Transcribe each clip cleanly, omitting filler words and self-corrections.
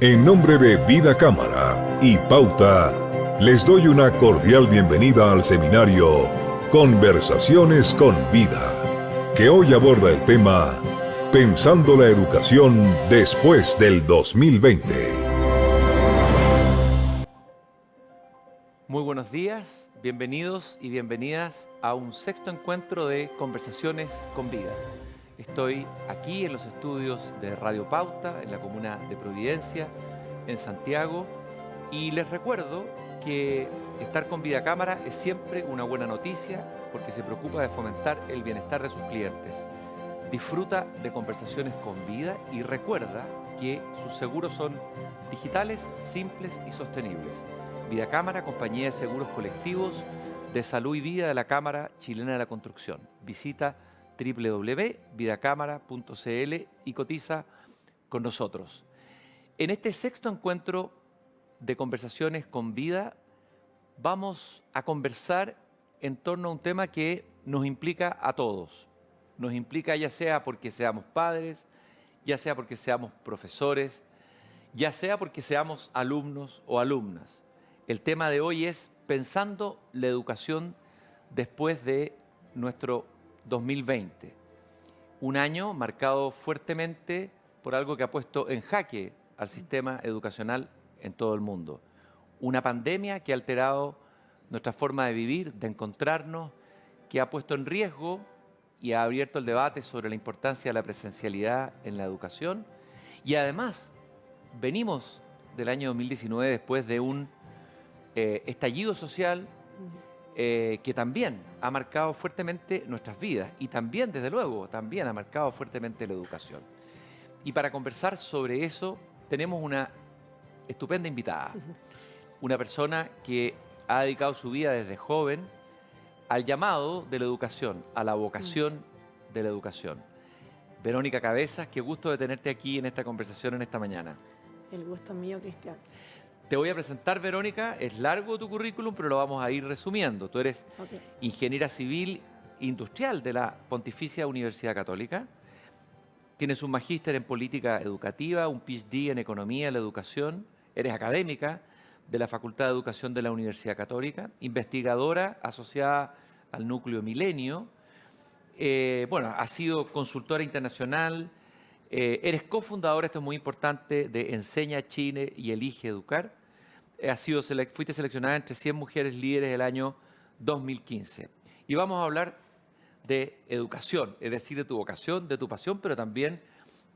En nombre de Vida Cámara y Pauta, les doy una cordial bienvenida al seminario Conversaciones con Vida, que hoy aborda el tema Pensando la educación después del 2020. Muy buenos días, bienvenidos y bienvenidas a un sexto encuentro de Conversaciones con Vida. Estoy aquí en los estudios de Radio Pauta, en la comuna de Providencia, en Santiago, y les recuerdo que estar con Vida Cámara es siempre una buena noticia porque se preocupa de fomentar el bienestar de sus clientes. Disfruta de Conversaciones con Vida y recuerda que sus seguros son digitales, simples y sostenibles. Vida Cámara, compañía de seguros colectivos de salud y vida de la Cámara Chilena de la Construcción. Visita www.vidacamara.cl y cotiza con nosotros. En este sexto encuentro de Conversaciones con Vida vamos a conversar en torno a un tema que nos implica a todos. Nos implica ya sea porque seamos padres, ya sea porque seamos profesores, ya sea porque seamos alumnos o alumnas. El tema de hoy es pensando la educación después de nuestro 2020. Un año marcado fuertemente por algo que ha puesto en jaque al sistema educacional en todo el mundo. Una pandemia que ha alterado nuestra forma de vivir, de encontrarnos, que ha puesto en riesgo y ha abierto el debate sobre la importancia de la presencialidad en la educación. Y además, venimos del año 2019 después de un estallido social que también ha marcado fuertemente nuestras vidas y también, desde luego, también ha marcado fuertemente la educación. Y para conversar sobre eso tenemos una estupenda invitada, una persona que ha dedicado su vida desde joven al llamado de la educación, a la vocación de la educación. Verónica Cabezas, qué gusto de tenerte aquí en esta conversación en esta mañana. El gusto es mío, Cristian. Te voy a presentar, Verónica, es largo tu currículum, pero lo vamos a ir resumiendo. Tú eres ingeniera civil industrial de la Pontificia Universidad Católica, tienes un magíster en política educativa, un PhD en economía de la educación, eres académica de la Facultad de Educación de la Universidad Católica, investigadora asociada al Núcleo Milenio, has sido consultora internacional, eres cofundadora, esto es muy importante, de Enseña Chile y Elige Educar. Fuiste seleccionada entre 100 mujeres líderes del año 2015. Y vamos a hablar de educación, es decir, de tu vocación, de tu pasión, pero también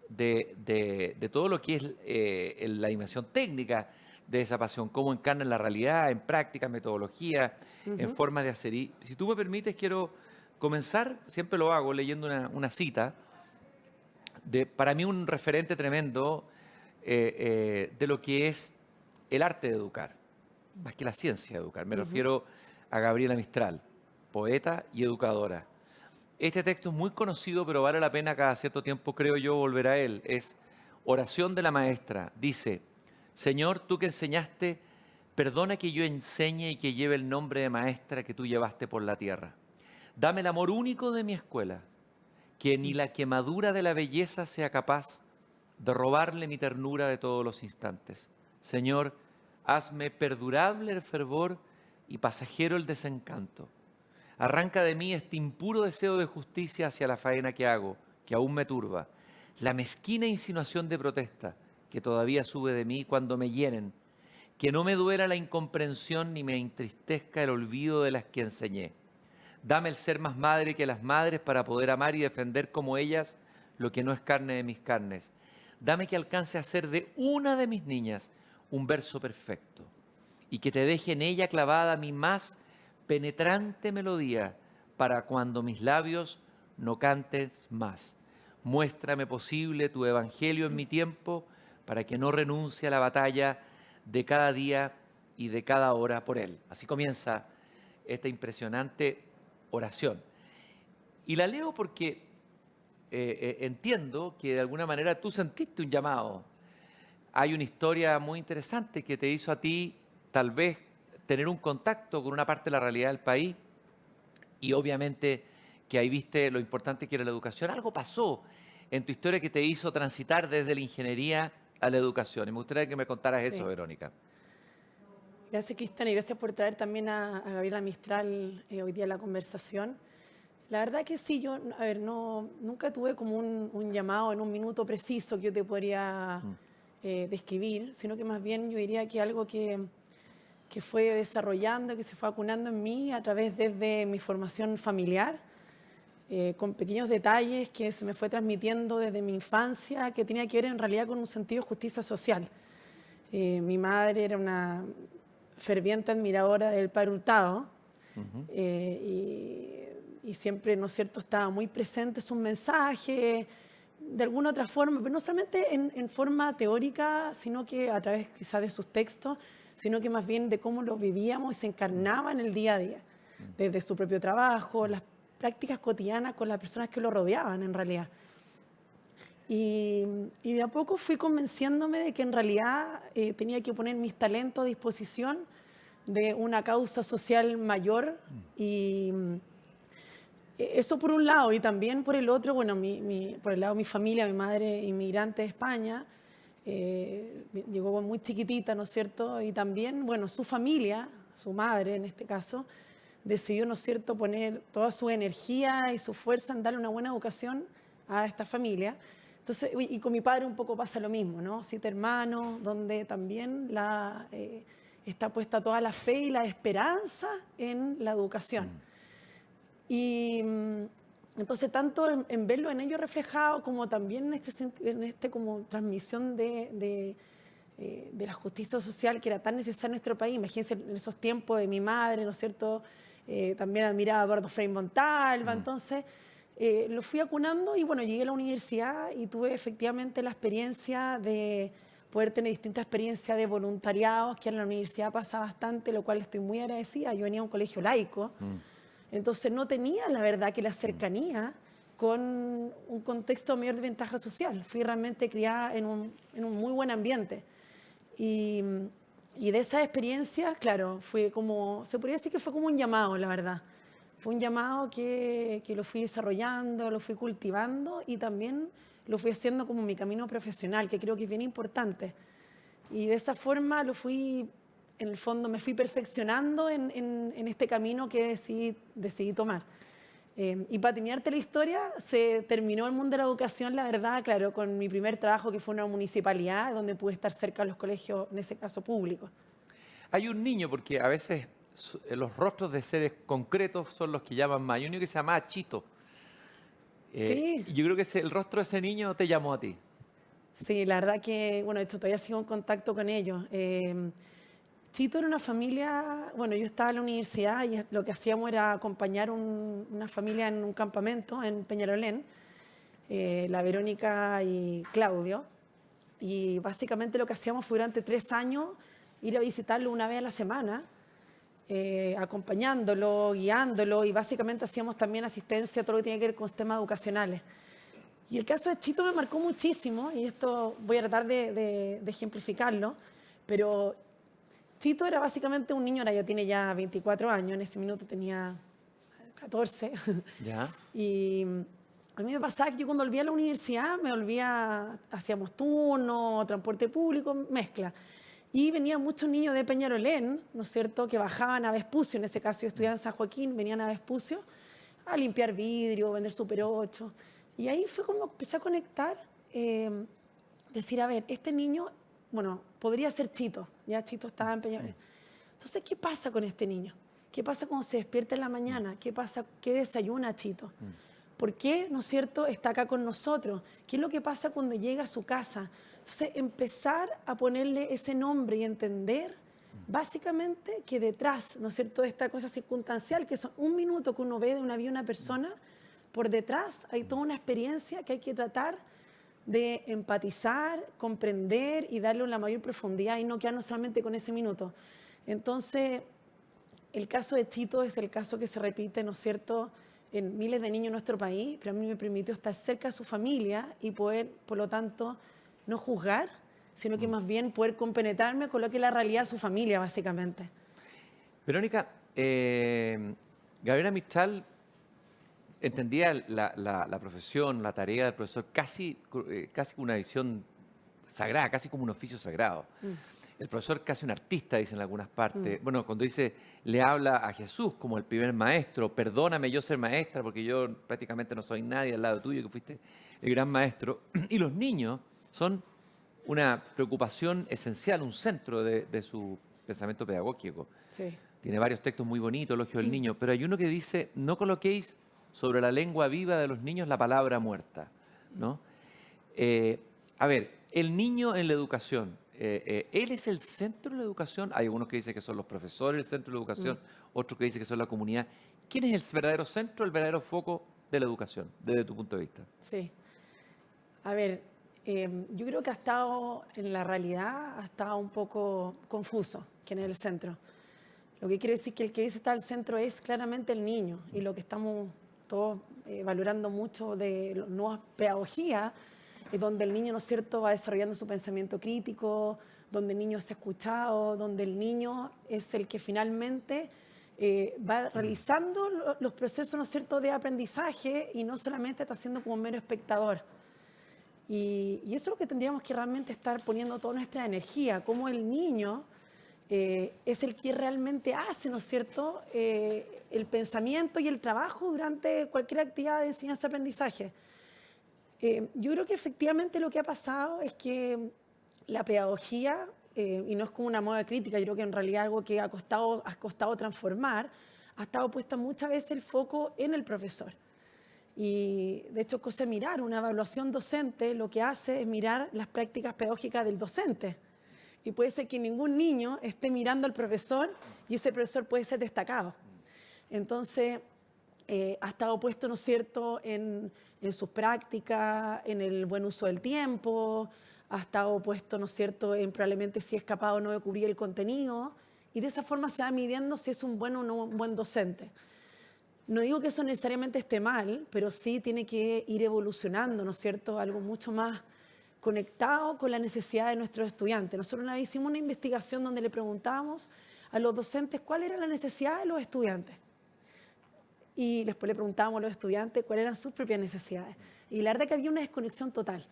de todo lo que es la dimensión técnica de esa pasión, cómo encarna en la realidad, en práctica, en metodología, en formas de hacer. Y si tú me permites, quiero comenzar, siempre lo hago, leyendo una cita, para mí un referente tremendo de lo que es el arte de educar, más que la ciencia de educar. Me refiero a Gabriela Mistral, poeta y educadora. Este texto es muy conocido, pero vale la pena cada cierto tiempo, creo yo, volver a él. Es Oración de la Maestra. Dice: Señor, tú que enseñaste, perdona que yo enseñe y que lleve el nombre de maestra que tú llevaste por la tierra. Dame el amor único de mi escuela, que ni la quemadura de la belleza sea capaz de robarle mi ternura de todos los instantes. Señor, hazme perdurable el fervor y pasajero el desencanto. Arranca de mí este impuro deseo de justicia hacia la faena que hago, que aún me turba, la mezquina insinuación de protesta que todavía sube de mí cuando me hieren, que no me duela la incomprensión ni me entristezca el olvido de las que enseñé. Dame el ser más madre que las madres para poder amar y defender como ellas lo que no es carne de mis carnes. Dame que alcance a ser de una de mis niñas un verso perfecto y que te deje en ella clavada mi más penetrante melodía para cuando mis labios no cantes más. Muéstrame posible tu evangelio en mi tiempo para que no renuncie a la batalla de cada día y de cada hora por él. Así comienza esta impresionante oración. Y la leo porque entiendo que de alguna manera tú sentiste un llamado. Hay una historia muy interesante que te hizo a ti tal vez tener un contacto con una parte de la realidad del país y obviamente que ahí viste lo importante que era la educación. Algo pasó en tu historia que te hizo transitar desde la ingeniería a la educación. Y me gustaría que me contaras Sí. eso, Verónica. Gracias, Cristian, y gracias por traer también a Gabriela Mistral hoy día a la conversación. La verdad que sí, yo, a ver, nunca tuve como un llamado en un minuto preciso que yo te podría describir, sino que más bien yo diría que algo que fue desarrollando, que se fue acunando en mí a través desde mi formación familiar, con pequeños detalles que se me fue transmitiendo desde mi infancia, que tenía que ver en realidad con un sentido de justicia social. Mi madre era una ferviente admiradora del Padre Hurtado y siempre, ¿no es cierto?, estaba muy presente sus mensajes, de alguna otra forma, pero no solamente en forma teórica, sino que a través quizás de sus textos, sino que más bien de cómo lo vivíamos y se encarnaba en el día a día, desde su propio trabajo, las prácticas cotidianas con las personas que lo rodeaban en realidad. Y de a poco fui convenciéndome de que en realidad tenía que poner mis talentos a disposición de una causa social mayor y eso por un lado y también por el otro, bueno, por el lado de mi familia, mi madre inmigrante de España, llegó muy chiquitita, ¿no es cierto? Y también, bueno, su familia, su madre en este caso, decidió, ¿no es cierto?, poner toda su energía y su fuerza en darle una buena educación a esta familia. Entonces, y con mi padre un poco pasa lo mismo, ¿no? 7 hermanos, donde también está puesta toda la fe y la esperanza en la educación. Y entonces, tanto en verlo en ellos reflejado, como también en este como transmisión de la justicia social que era tan necesaria en nuestro país. Imagínense en esos tiempos de mi madre, ¿no es cierto? También admiraba a Eduardo Frei Montalva, entonces lo fui acunando y bueno, llegué a la universidad y tuve efectivamente la experiencia de poder tener distintas experiencias de voluntariados, que en la universidad pasa bastante, lo cual estoy muy agradecida. Yo venía a un colegio laico, entonces no tenía la verdad que la cercanía con un contexto de mayor ventaja social. Fui realmente criada en un muy buen ambiente. Y de esas experiencias, claro, fue como, se podría decir que fue como un llamado, la verdad. Fue un llamado que lo fui desarrollando, lo fui cultivando y también lo fui haciendo como mi camino profesional, que creo que es bien importante. Y de esa forma lo fui, en el fondo, me fui perfeccionando en este camino que decidí tomar. Y para terminarte la historia, se terminó el mundo de la educación, la verdad, claro, con mi primer trabajo que fue una municipalidad, donde pude estar cerca de los colegios, en ese caso públicos. Hay un niño, porque a veces los rostros de seres concretos son los que llaman más. Hay un niño que se llama Chito. Sí. Y yo creo que el rostro de ese niño te llamó a ti. Sí, la verdad que, bueno, esto todavía sigo en contacto con ellos. Chito era una familia, bueno, yo estaba en la universidad y lo que hacíamos era acompañar una familia en un campamento en Peñalolén, la Verónica y Claudio, y básicamente lo que hacíamos fue durante 3 años ir a visitarlo una vez a la semana, acompañándolo, guiándolo, y básicamente hacíamos también asistencia a todo lo que tiene que ver con temas educacionales. Y el caso de Chito me marcó muchísimo, y esto voy a tratar de ejemplificarlo, pero Chito era básicamente un niño, ahora ya tiene ya 24 años, en ese minuto tenía 14. ¿Ya? Y a mí me pasaba que yo cuando volvía a la universidad, hacíamos turno, transporte público, mezcla. Y venían muchos niños de Peñalolén, ¿no es cierto?, que bajaban a Vespucio, en ese caso yo estudiaba en San Joaquín, venían a Vespucio a limpiar vidrio, vender Super 8. Y ahí fue como empecé a conectar, decir, a ver, este niño, bueno, podría ser Chito, ya Chito estaba en Peñalolén. Entonces, ¿qué pasa con este niño? ¿Qué pasa cuando se despierta en la mañana? ¿Qué pasa? ¿Qué desayuna Chito? ¿Por qué, no es cierto, está acá con nosotros? ¿Qué es lo que pasa cuando llega a su casa? Entonces, empezar a ponerle ese nombre y entender básicamente que detrás, ¿no es cierto?, de esta cosa circunstancial, que son un minuto que uno ve de una vida de una persona, por detrás hay toda una experiencia que hay que tratar de empatizar, comprender y darle una mayor profundidad y no quedarnos solamente con ese minuto. Entonces, el caso de Chito es el caso que se repite, ¿no es cierto?, en miles de niños en nuestro país, pero a mí me permitió estar cerca de su familia y poder, por lo tanto, no juzgar, sino que más bien poder compenetrarme con lo que es la realidad de su familia, básicamente. Verónica, Gabriela Mistral entendía la profesión, la tarea del profesor casi una visión sagrada, casi como un oficio sagrado. El profesor casi un artista, dicen en algunas partes. Bueno, cuando dice, le habla a Jesús como el primer maestro, perdóname yo ser maestra, porque yo prácticamente no soy nadie al lado tuyo, que fuiste el gran maestro. Y los niños son una preocupación esencial, un centro de su pensamiento pedagógico. Sí. Tiene varios textos muy bonitos, Elogio del Niño, pero hay uno que dice, no coloquéis sobre la lengua viva de los niños la palabra muerta, ¿no? A ver, el niño en la educación, ¿él es el centro de la educación? Hay algunos que dicen que son los profesores el centro de la educación, otros que dicen que son la comunidad. ¿Quién es el verdadero centro, el verdadero foco de la educación, desde tu punto de vista? Sí. A ver, yo creo que ha estado, en la realidad, ha estado un poco confuso quién es el centro. Lo que quiere decir que el que dice está al centro es claramente el niño, y lo que estamos todos valorando mucho de las nuevas pedagogías es donde el niño, ¿no es cierto?, va desarrollando su pensamiento crítico, donde el niño es escuchado, donde el niño es el que finalmente va realizando los procesos, ¿no es cierto?, de aprendizaje, y no solamente está siendo como un mero espectador. Y eso es lo que tendríamos que realmente estar poniendo toda nuestra energía, como el niño es el que realmente hace, ¿no es cierto?, el pensamiento y el trabajo durante cualquier actividad de enseñanza-aprendizaje. Yo creo que efectivamente lo que ha pasado es que la pedagogía, y no es como una moda crítica, yo creo que en realidad algo que ha costado transformar, ha estado puesta muchas veces el foco en el profesor. Y de hecho, cosa mirar, una evaluación docente lo que hace es mirar las prácticas pedagógicas del docente. Y puede ser que ningún niño esté mirando al profesor y ese profesor puede ser destacado. Entonces, ha estado puesto, ¿no es cierto?, en sus prácticas, en el buen uso del tiempo, ha estado puesto, ¿no es cierto?, en probablemente si es capaz o no de cubrir el contenido, y de esa forma se va midiendo si es un buen o no un buen docente. No digo que eso necesariamente esté mal, pero sí tiene que ir evolucionando, ¿no es cierto?, algo mucho más conectado con la necesidad de nuestros estudiantes. Nosotros una vez hicimos una investigación donde le preguntábamos a los docentes cuál era la necesidad de los estudiantes. Y después le preguntábamos a los estudiantes cuáles eran sus propias necesidades. Y la verdad que había una desconexión total.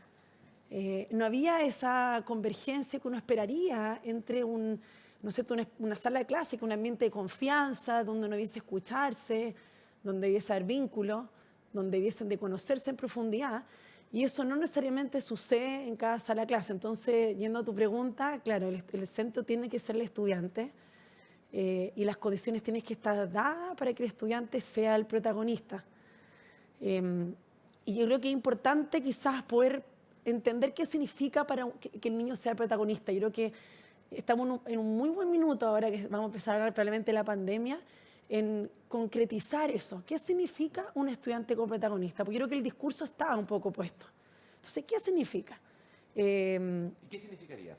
No había esa convergencia que uno esperaría entre ¿no sé, una sala de clase, un ambiente de confianza, donde uno debiese escucharse, donde debiese haber vínculo, donde debiesen de conocerse en profundidad. Y eso no necesariamente sucede en cada sala de clase. Entonces, yendo a tu pregunta, claro, el centro tiene que ser el estudiante, y las condiciones tienen que estar dadas para que el estudiante sea el protagonista. Y yo creo que es importante quizás poder entender qué significa para que el niño sea el protagonista. Yo creo que estamos en un muy buen minuto ahora que vamos a empezar a hablar probablemente de la pandemia, en concretizar eso. ¿Qué significa un estudiante como protagonista? Porque yo creo que el discurso está un poco puesto. Entonces, ¿qué significa? ¿Y qué significaría?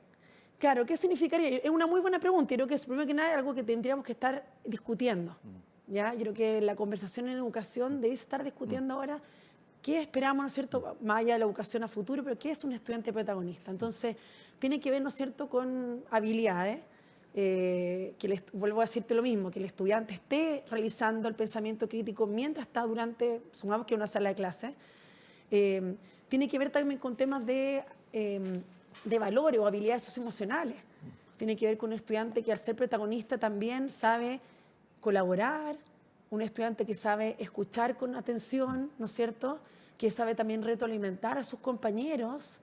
Claro, ¿qué significaría? Es una muy buena pregunta. Yo creo que es, primero que nada, algo que tendríamos que estar discutiendo. ¿Ya? Yo creo que la conversación en educación debe estar discutiendo ahora qué esperamos, ¿no es cierto?, más allá de la educación a futuro, pero qué es un estudiante protagonista. Entonces, tiene que ver, ¿no es cierto?, con habilidades, vuelvo a decirte lo mismo, que el estudiante esté realizando el pensamiento crítico mientras está durante, sumamos que una sala de clase. Tiene que ver también con temas de valores o habilidades socioemocionales. Tiene que ver con un estudiante que al ser protagonista también sabe colaborar, un estudiante que sabe escuchar con atención, ¿no es cierto?, que sabe también retroalimentar a sus compañeros,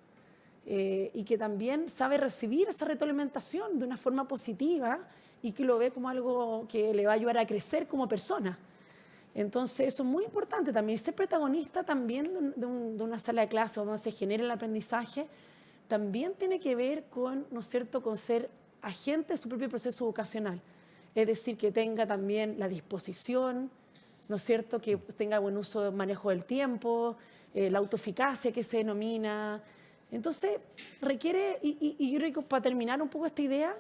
y que también sabe recibir esa retroalimentación de una forma positiva y que lo ve como algo que le va a ayudar a crecer como persona. Entonces, eso es muy importante también. Ser protagonista también de una sala de clase donde se genera el aprendizaje también tiene que ver con, ¿no es cierto?, con ser agente de su propio proceso educacional. Es decir, que tenga también la disposición, ¿no es cierto?, que tenga buen uso, manejo del tiempo, la autoeficacia que se denomina. Entonces, requiere, y yo creo que para terminar un poco esta idea,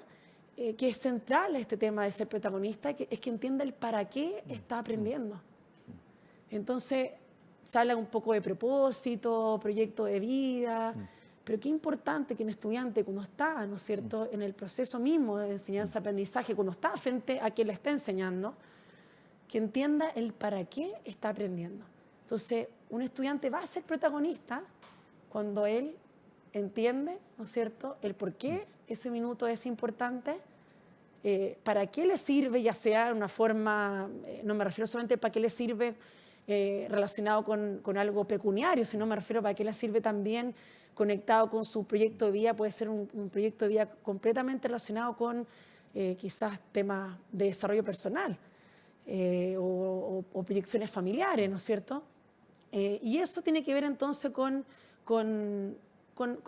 que es central a este tema de ser protagonista, es que entienda el para qué está aprendiendo. Entonces, se habla un poco de propósito, proyecto de vida, pero qué importante que un estudiante cuando está, ¿no es cierto?, en el proceso mismo de enseñanza-aprendizaje, cuando está frente a quien le está enseñando, que entienda el para qué está aprendiendo. Entonces, un estudiante va a ser protagonista cuando él entiende, ¿no es cierto?, el por qué ese minuto es importante, para qué le sirve, ya sea de una forma, no me refiero solamente para qué le sirve relacionado con algo pecuniario, sino me refiero para qué le sirve también conectado con su proyecto de vida, puede ser un proyecto de vida completamente relacionado con quizás temas de desarrollo personal o proyecciones familiares, ¿no es cierto? Y eso tiene que ver entonces con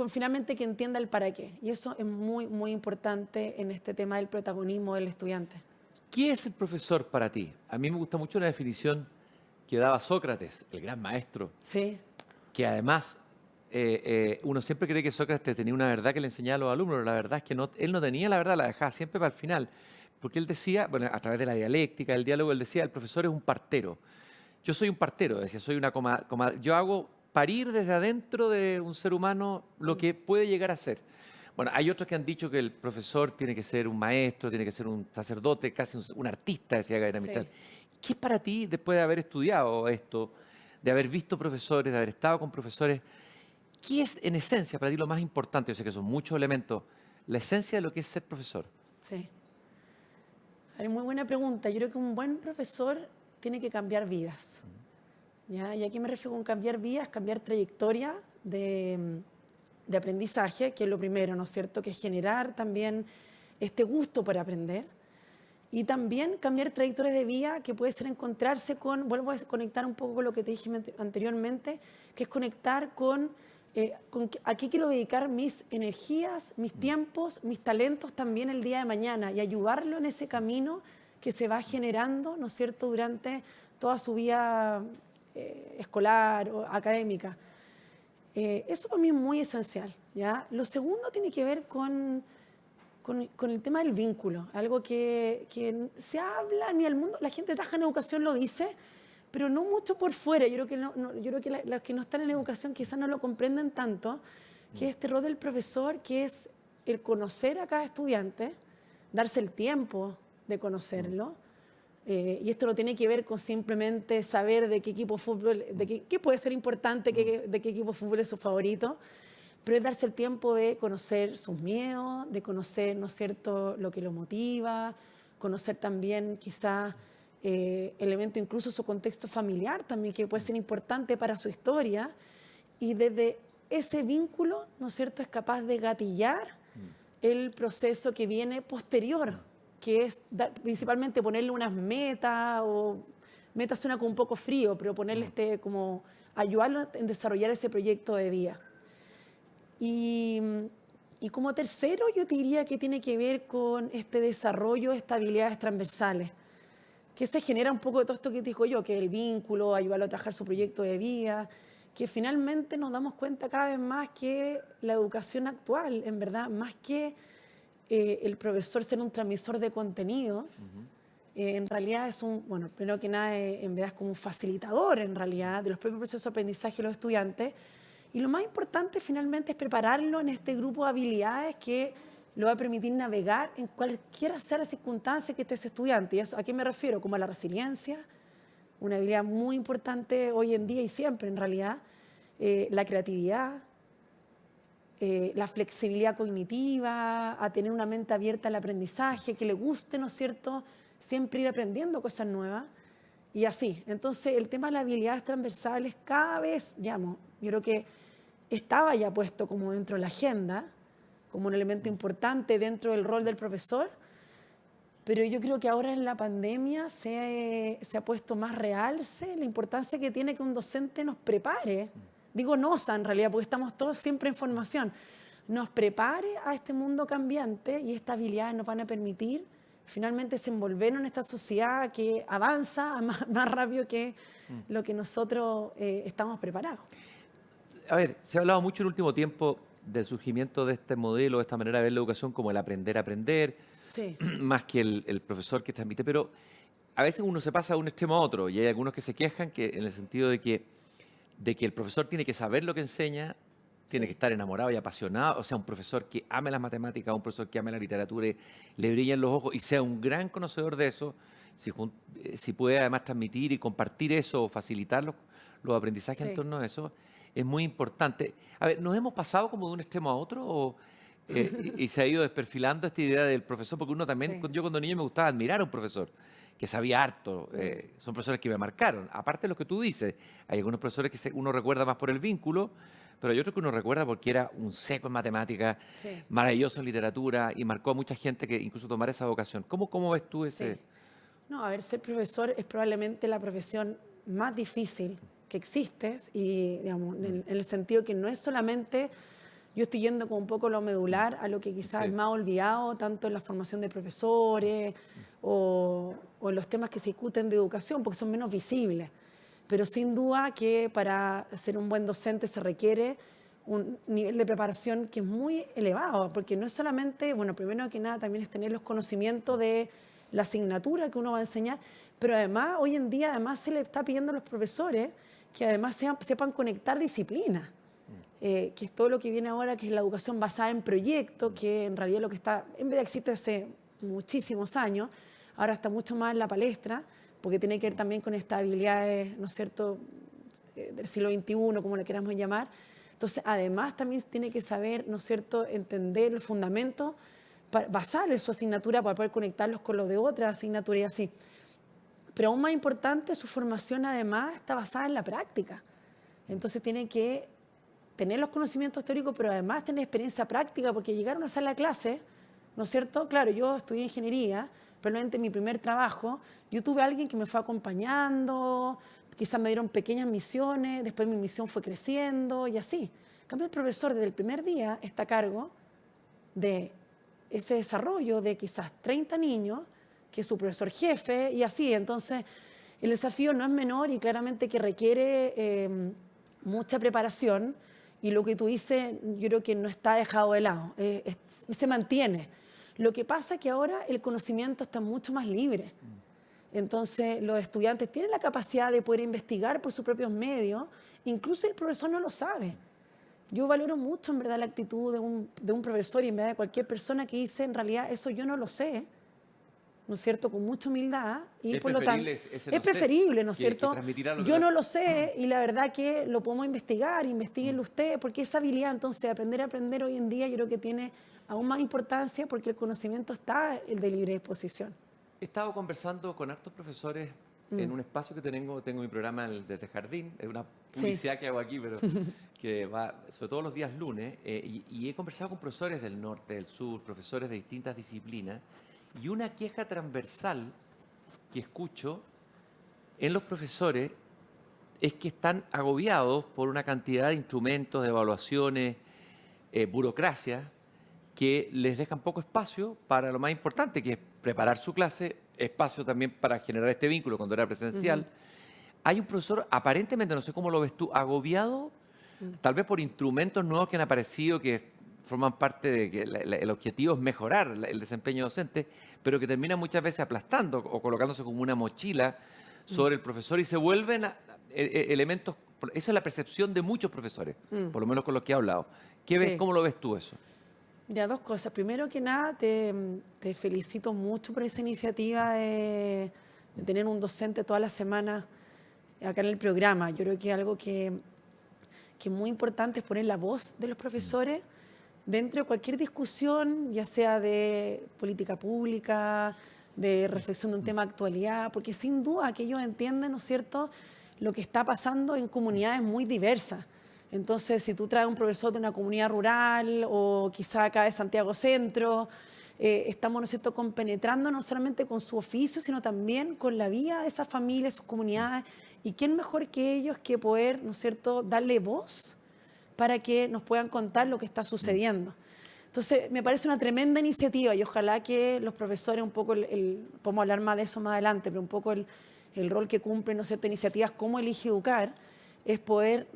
finalmente que entienda el para qué. Y eso es muy, muy importante en este tema del protagonismo del estudiante. ¿Qué es el profesor para ti? A mí me gusta mucho la definición que daba Sócrates, el gran maestro, Sí, que además uno siempre cree que Sócrates tenía una verdad que le enseñaba a los alumnos, pero la verdad es que no, él no tenía la verdad, la dejaba siempre para el final. Porque él decía, bueno, a través de la dialéctica, del diálogo, él decía, el profesor es un partero. Yo soy un partero, decía, soy una yo hago parir desde adentro de un ser humano lo que puede llegar a ser. Bueno, hay otros que han dicho que el profesor tiene que ser un maestro, tiene que ser un sacerdote, casi un artista, decía Gabriela Mistral. ¿Qué es para ti, después de haber estudiado esto, de haber visto profesores, de haber estado con profesores, qué es en esencia para ti lo más importante? Yo sé que son muchos elementos, la esencia de lo que es ser profesor. sí. Hay muy buena pregunta. Yo creo que un buen profesor tiene que cambiar vidas. ¿Ya? Y aquí me refiero con cambiar vidas, cambiar trayectoria de aprendizaje, que es lo primero, ¿no es cierto? Que es generar también este gusto por aprender. Y también cambiar trayectorias de vida, que puede ser encontrarse con, vuelvo a conectar un poco con lo que te dije anteriormente, que es conectar con a qué quiero dedicar mis energías, mis tiempos, mis talentos también el día de mañana y ayudarlo en ese camino que se va generando, ¿no es cierto?, durante toda su vida escolar o académica. Eso para mí es muy esencial, ¿ya? Lo segundo tiene que ver con el tema del vínculo, algo que se habla ni el mundo, la gente que trabaja en educación lo dice, pero no mucho por fuera. Yo creo que los que no están en educación quizás no lo comprenden tanto, que es este rol del profesor, que es el conocer a cada estudiante, darse el tiempo de conocerlo, y esto no tiene que ver con simplemente saber de qué equipo de fútbol, qué puede ser importante, de qué equipo de fútbol es su favorito, pero es darse el tiempo de conocer sus miedos, de conocer, ¿no es cierto?, lo que lo motiva, conocer también quizás elemento, incluso su contexto familiar también, que puede ser importante para su historia, y desde ese vínculo, ¿no es cierto?, es capaz de gatillar el proceso que viene posterior, que es principalmente ponerle unas metas, o metas suena como un poco frío, pero ponerle como ayudarlo en desarrollar ese proyecto de vida. Y como tercero, yo diría que tiene que ver con este desarrollo de estas habilidades transversales, que se genera un poco de todo esto que te digo yo, que el vínculo, ayudarlo a trabajar su proyecto de vida, que finalmente nos damos cuenta cada vez más que la educación actual, en verdad, más que el profesor ser un transmisor de contenido, en realidad es primero que nada, en verdad es como un facilitador, en realidad, de los propios procesos de aprendizaje de los estudiantes. Y lo más importante finalmente es prepararlo en este grupo de habilidades que lo va a permitir navegar en cualquiera sea la circunstancia que esté ese estudiante. ¿Y eso, a qué me refiero? Como a la resiliencia, una habilidad muy importante hoy en día y siempre en realidad, la creatividad, la flexibilidad cognitiva, a tener una mente abierta al aprendizaje, que le guste, ¿no es cierto?, siempre ir aprendiendo cosas nuevas y así. Entonces, el tema de las habilidades transversales cada vez, yo creo que estaba ya puesto como dentro de la agenda, como un elemento importante dentro del rol del profesor, pero yo creo que ahora en la pandemia se ha puesto más realce la importancia que tiene que un docente nos prepare, digo en realidad, porque estamos todos siempre en formación, nos prepare a este mundo cambiante, y estas habilidades nos van a permitir finalmente desenvolvernos en esta sociedad que avanza más rápido que lo que nosotros estamos preparados. A ver, se ha hablado mucho en el último tiempo del surgimiento de este modelo, de esta manera de ver la educación como el aprender a aprender, Sí. más que el profesor que transmite, pero a veces uno se pasa de un extremo a otro, y hay algunos que se quejan que, en el sentido de que el profesor tiene que saber lo que enseña, tiene que estar enamorado y apasionado, o sea, un profesor que ame las matemáticas, un profesor que ame la literatura, le brillen los ojos y sea un gran conocedor de eso, si puede además transmitir y compartir eso o facilitar los aprendizajes en torno a eso. es muy importante. A ver, ¿nos hemos pasado como de un extremo a otro y se ha ido desperfilando esta idea del profesor? Porque uno también, Sí. yo cuando niño me gustaba admirar a un profesor que sabía harto. Son profesores que me marcaron. Aparte de lo que tú dices, hay algunos profesores que uno recuerda más por el vínculo, pero hay otros que uno recuerda porque era un seco en matemáticas, Sí. maravilloso en literatura y marcó a mucha gente que incluso tomara esa vocación. ¿Cómo ves tú ese? Sí. No, a ver, ser profesor es probablemente la profesión más difícil que existe y, digamos, en el sentido que no es solamente, yo estoy yendo con un poco lo medular a lo que quizás Sí. es más olvidado, tanto en la formación de profesores o en los temas que se discuten de educación, porque son menos visibles. Pero sin duda que para ser un buen docente se requiere un nivel de preparación que es muy elevado, porque no es solamente, bueno, primero que nada también es tener los conocimientos de la asignatura que uno va a enseñar, pero además hoy en día además se le está pidiendo a los profesores que además sepan conectar disciplinas, que es todo lo que viene ahora, que es la educación basada en proyectos, que en realidad lo que está, en vez de existe hace muchísimos años, ahora está mucho más en la palestra, porque tiene que ver también con estas habilidades, ¿no es cierto?, del siglo XXI, como le queramos llamar. Entonces, además también tiene que saber, ¿no es cierto?, entender los fundamentos, basar en su asignatura para poder conectarlos con los de otras asignaturas y así. Pero aún más importante, su formación además está basada en la práctica. Entonces tiene que tener los conocimientos teóricos, pero además tener experiencia práctica, porque llegar a una sala de clase, ¿no es cierto? Claro, yo estudié ingeniería, probablemente en mi primer trabajo, yo tuve a alguien que me fue acompañando, quizás me dieron pequeñas misiones, después mi misión fue creciendo y así. En cambio, el profesor desde el primer día está a cargo de ese desarrollo de quizás 30 niños, que es su profesor jefe y así. Entonces, el desafío no es menor y claramente que requiere mucha preparación y lo que tú dices yo creo que no está dejado de lado, se mantiene. Lo que pasa es que ahora el conocimiento está mucho más libre. Entonces, los estudiantes tienen la capacidad de poder investigar por sus propios medios, incluso el profesor no lo sabe. Yo valoro mucho, en verdad, la actitud de un profesor y en verdad de cualquier persona que dice, en realidad, eso yo no lo sé, ¿no es cierto?, con mucha humildad. Y Es por lo tanto, preferible ese es preferible, ¿no es que cierto? transmitir algo Yo que no lo sé y la verdad que lo podemos investigar, investiguenlo usted, porque esa habilidad, entonces, aprender a aprender hoy en día, yo creo que tiene aún más importancia porque el conocimiento está el de libre disposición. He estado conversando con hartos profesores en un espacio que tengo mi programa desde Jardín, es una publicidad que hago aquí, pero que va sobre todo los días lunes, y he conversado con profesores del norte, del sur, profesores de distintas disciplinas, y una queja transversal que escucho en los profesores es que están agobiados por una cantidad de instrumentos, de evaluaciones, burocracia, que les dejan poco espacio para lo más importante, que es preparar su clase, espacio también para generar este vínculo cuando era presencial. Hay un profesor, aparentemente, no sé cómo lo ves tú, agobiado, tal vez por instrumentos nuevos que han aparecido, que forman parte de que el objetivo es mejorar el desempeño docente, pero que terminan muchas veces aplastando o colocándose como una mochila sobre el profesor y se vuelven elementos. Esa es la percepción de muchos profesores, por lo menos con los que he hablado. Sí. ¿Cómo lo ves tú eso? Mira, dos cosas. Primero que nada, te felicito mucho por esa iniciativa de tener un docente toda la semana acá en el programa. Yo creo que algo que es muy importante es poner la voz de los profesores dentro de cualquier discusión, ya sea de política pública, de reflexión de un tema de actualidad, porque sin duda que ellos entienden, ¿no es cierto?, lo que está pasando en comunidades muy diversas. Entonces, si tú traes un profesor de una comunidad rural o quizá acá de Santiago Centro, estamos, ¿no es cierto?, compenetrando no solamente con su oficio, sino también con la vida de esas familias, sus comunidades. ¿Y quién mejor que ellos que poder, ¿no es cierto?, darle voz para que nos puedan contar lo que está sucediendo? Entonces, me parece una tremenda iniciativa y ojalá que los profesores un poco, podemos hablar más de eso más adelante, pero un poco el rol que cumplen, ¿no es cierto?, iniciativas como Elige Educar, es poder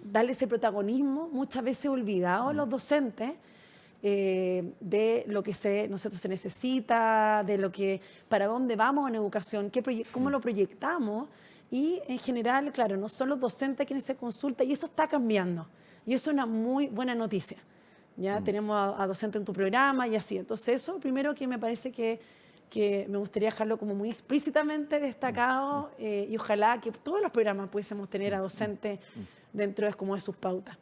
darle ese protagonismo, muchas veces olvidado a los docentes, de lo que se necesita, de lo que, para dónde vamos en educación, cómo lo proyectamos y en general, claro, no son los docentes quienes se consultan y eso está cambiando y eso es una muy buena noticia. Ya tenemos a docentes en tu programa y así. Entonces eso primero que me parece que que me gustaría dejarlo como muy explícitamente destacado y ojalá que todos los programas pudiésemos tener a docentes dentro de, como de sus pautas.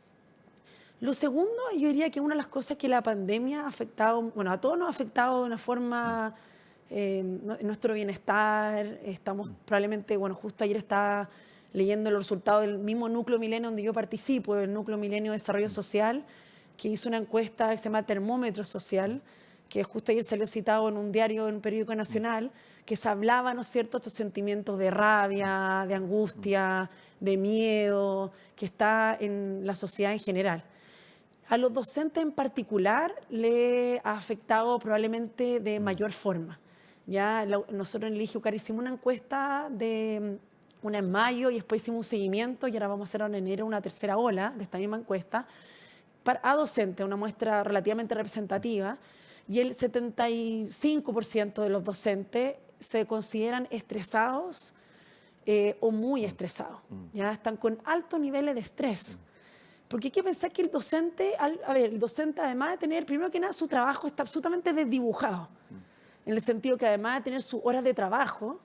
Lo segundo, yo diría que una de las cosas que la pandemia ha afectado, bueno, a todos nos ha afectado de una forma nuestro bienestar. Estamos probablemente, bueno, justo ayer estaba leyendo los resultados del mismo Núcleo Milenio donde yo participo, el Núcleo Milenio de Desarrollo Social, que hizo una encuesta que se llama Termómetro Social, que justo ayer salió citado en un diario, en un periódico nacional, que se hablaba, ¿no es cierto?, estos sentimientos de rabia, de angustia, de miedo, que está en la sociedad en general. A los docentes en particular le ha afectado probablemente de mayor forma. Ya nosotros en el IGUCAR hicimos una encuesta una en mayo y después hicimos un seguimiento y ahora vamos a hacer en enero una tercera ola de esta misma encuesta a docentes, una muestra relativamente representativa, y el 75% de los docentes se consideran estresados o muy estresados. Ya están con altos niveles de estrés. Porque hay que pensar que el docente, el docente además de tener, primero que nada, su trabajo está absolutamente desdibujado. En el sentido que además de tener sus horas de trabajo,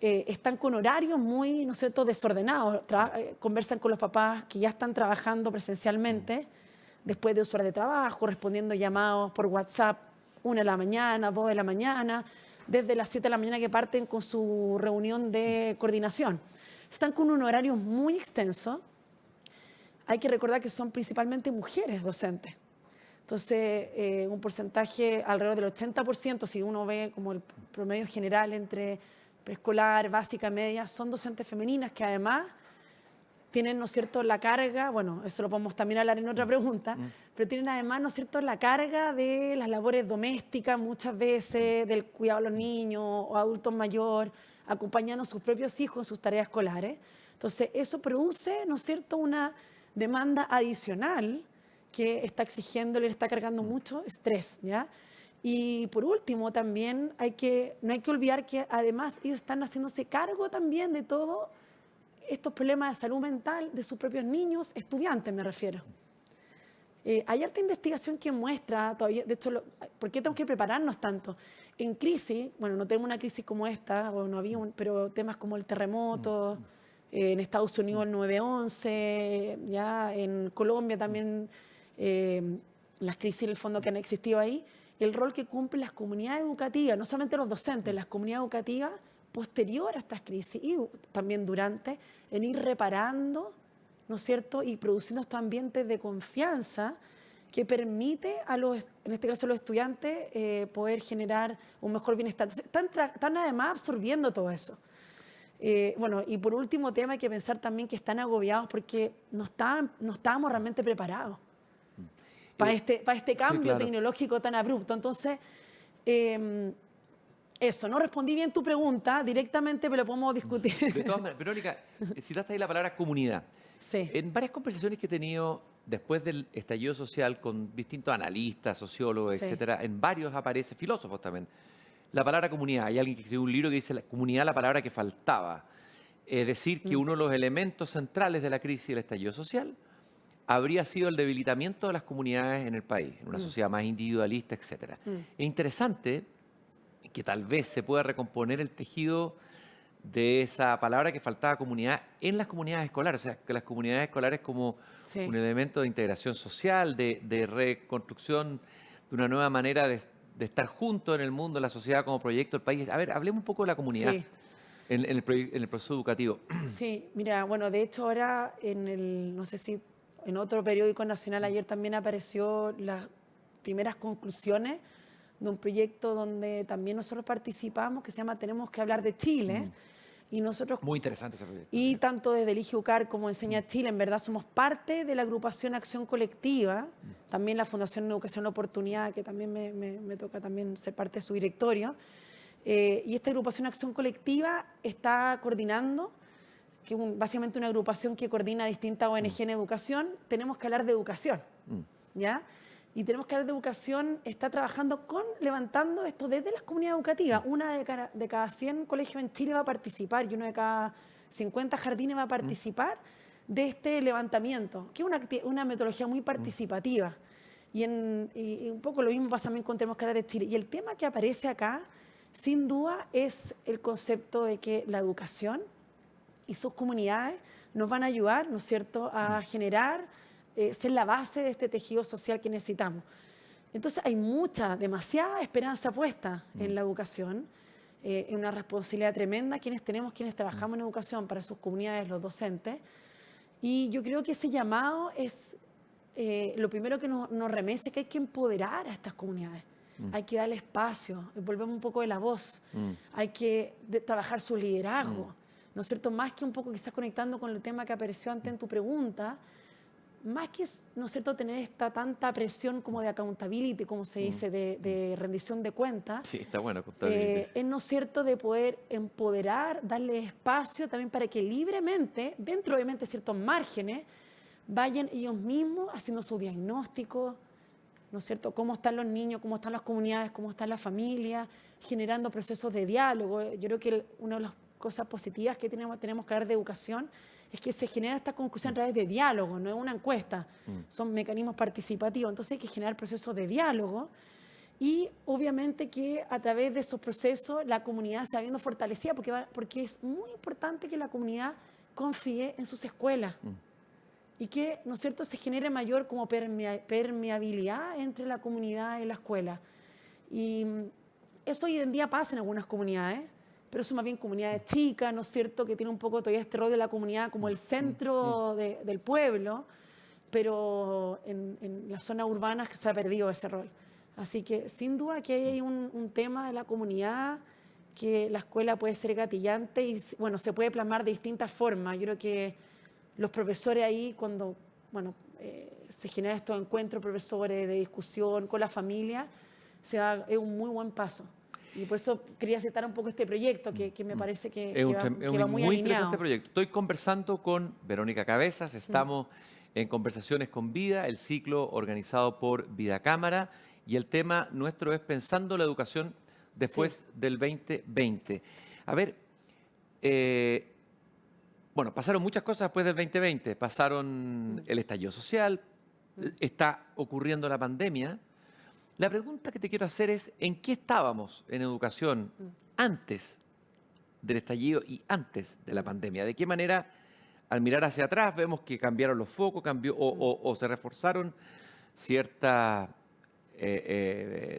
están con horarios muy, ¿no es cierto?, desordenados. Conversan con los papás que ya están trabajando presencialmente, después de su hora de trabajo, respondiendo llamados por WhatsApp, 1 de la mañana, 2 de la mañana, desde las 7 de la mañana que parten con su reunión de coordinación. Están con un horario muy extenso. Hay que recordar que son principalmente mujeres docentes. Entonces, un porcentaje alrededor del 80%, si uno ve como el promedio general entre preescolar, básica, media, son docentes femeninas que además tienen, ¿no es cierto?, la carga, bueno, eso lo podemos también hablar en otra pregunta, pero tienen además, ¿no es cierto?, la carga de las labores domésticas muchas veces, del cuidado de los niños o adultos mayores, acompañando a sus propios hijos en sus tareas escolares. Entonces, eso produce, ¿no es cierto?, una demanda adicional que está exigiendo, le está cargando mucho estrés, ¿ya? Y por último, también no hay que olvidar que además ellos están haciéndose cargo también de todo estos problemas de salud mental de sus propios niños, estudiantes me refiero. Hay harta investigación que muestra, todavía, de hecho, ¿por qué tenemos que prepararnos tanto? En crisis, bueno, no tenemos una crisis como esta, bueno, no había pero temas como el terremoto, en Estados Unidos el 9/11, ya en Colombia también las crisis en el fondo que han existido ahí, el rol que cumplen las comunidades educativas, no solamente los docentes, las comunidades educativas, posterior a estas crisis y también durante, en ir reparando, ¿no es cierto?, y produciendo estos ambientes de confianza que permite a en este caso a los estudiantes, poder generar un mejor bienestar. Entonces, están además absorbiendo todo eso. Bueno, y por último tema hay que pensar también que están agobiados porque no estábamos realmente preparados para este cambio sí, claro, tecnológico tan abrupto. Entonces, eso, no respondí bien tu pregunta directamente, pero lo podemos discutir. De todas maneras, Verónica, citaste ahí la palabra comunidad. Sí. En varias conversaciones que he tenido después del estallido social con distintos analistas, sociólogos, Sí. etcétera, en varios aparece, filósofos también, la palabra comunidad. Hay alguien que escribió un libro que dice la comunidad, la palabra que faltaba. Es decir, que uno de los elementos centrales de la crisis del estallido social habría sido el debilitamiento de las comunidades en el país, en una sociedad más individualista, etcétera. Es interesante que tal vez se pueda recomponer el tejido de esa palabra que faltaba, comunidad, en las comunidades escolares. O sea, que las comunidades escolares como Sí. un elemento de integración social, de reconstrucción, de una nueva manera de estar juntos en el mundo, en la sociedad como proyecto del país. A ver, hablemos un poco de la comunidad Sí. en el proceso educativo. Sí, mira, bueno, de hecho ahora no sé si en otro periódico nacional ayer también apareció las primeras conclusiones de un proyecto donde también nosotros participamos, que se llama Tenemos que hablar de Chile. Y nosotros, Muy interesante ese proyecto. y tanto desde el IGUCAR como Enseña Chile, en verdad somos parte de la agrupación Acción Colectiva, también la Fundación Educación Oportunidad, que también me toca también ser parte de su directorio. Y esta agrupación Acción Colectiva está coordinando, que básicamente una agrupación que coordina distintas ONG en educación. Tenemos que hablar de educación, ¿ya? Y Tenemos que hablar de educación está trabajando levantando esto desde las comunidades educativas. Una de cada 100 colegios en Chile va a participar y uno de cada 50 jardines va a participar de este levantamiento, que es una metodología muy participativa. Y un poco lo mismo pasa también con Tenemos que hablar de Chile. Y el tema que aparece acá, sin duda es el concepto de que la educación y sus comunidades nos van a ayudar, ¿no es cierto?, a generar, ser la base de este tejido social que necesitamos. Entonces hay demasiada esperanza puesta en la educación, en una responsabilidad tremenda quienes trabajamos en educación para sus comunidades, los docentes. Y yo creo que ese llamado es lo primero que nos remece, que hay que empoderar a estas comunidades. Hay que darle espacio, volvemos un poco de la voz, hay que trabajar su liderazgo, ¿no es cierto? Más que un poco quizás conectando con el tema que apareció antes en tu pregunta, más que, ¿no es cierto?, tener tanta presión como de accountability, como se dice, de rendición de cuentas. Sí, está bueno, accountability. Es, ¿no es cierto?, de poder empoderar, darle espacio también para que libremente, dentro obviamente de ciertos márgenes, vayan ellos mismos haciendo su diagnóstico, ¿no es cierto?, cómo están los niños, cómo están las comunidades, cómo están las familias, generando procesos de diálogo. Yo creo que una de las cosas positivas que tenemos que hablar de educación es que se genera esta conclusión a través de diálogo, no es una encuesta, son mecanismos participativos, entonces hay que generar procesos de diálogo y obviamente que a través de esos procesos la comunidad se va viendo fortalecida porque es muy importante que la comunidad confíe en sus escuelas y que, ¿no es cierto?, se genere mayor como permeabilidad entre la comunidad y la escuela. Y eso hoy en día pasa en algunas comunidades, pero son más bien comunidades chicas, ¿no es cierto?, que tienen un poco todavía este rol de la comunidad como el centro del pueblo, pero en las zonas urbanas se ha perdido ese rol. Así que sin duda que hay un tema de la comunidad que la escuela puede ser gatillante y, bueno, se puede plasmar de distintas formas. Yo creo que los profesores ahí, cuando, bueno, se generan estos encuentros profesores de discusión con la familia, es un muy buen paso. Y por eso quería citar un poco este proyecto que me parece que va muy alineado. Interesante proyecto. Estoy conversando con Verónica Cabezas, estamos en Conversaciones con Vida, el ciclo organizado por Vida Cámara, y el tema nuestro es Pensando la Educación después del 2020. A ver, bueno, pasaron muchas cosas después del 2020. Pasaron el estallido social, está ocurriendo la pandemia. La pregunta que te quiero hacer es, ¿en qué estábamos en educación antes del estallido y antes de la pandemia? ¿De qué manera, al mirar hacia atrás, vemos que cambiaron los focos, o se reforzaron ciertas,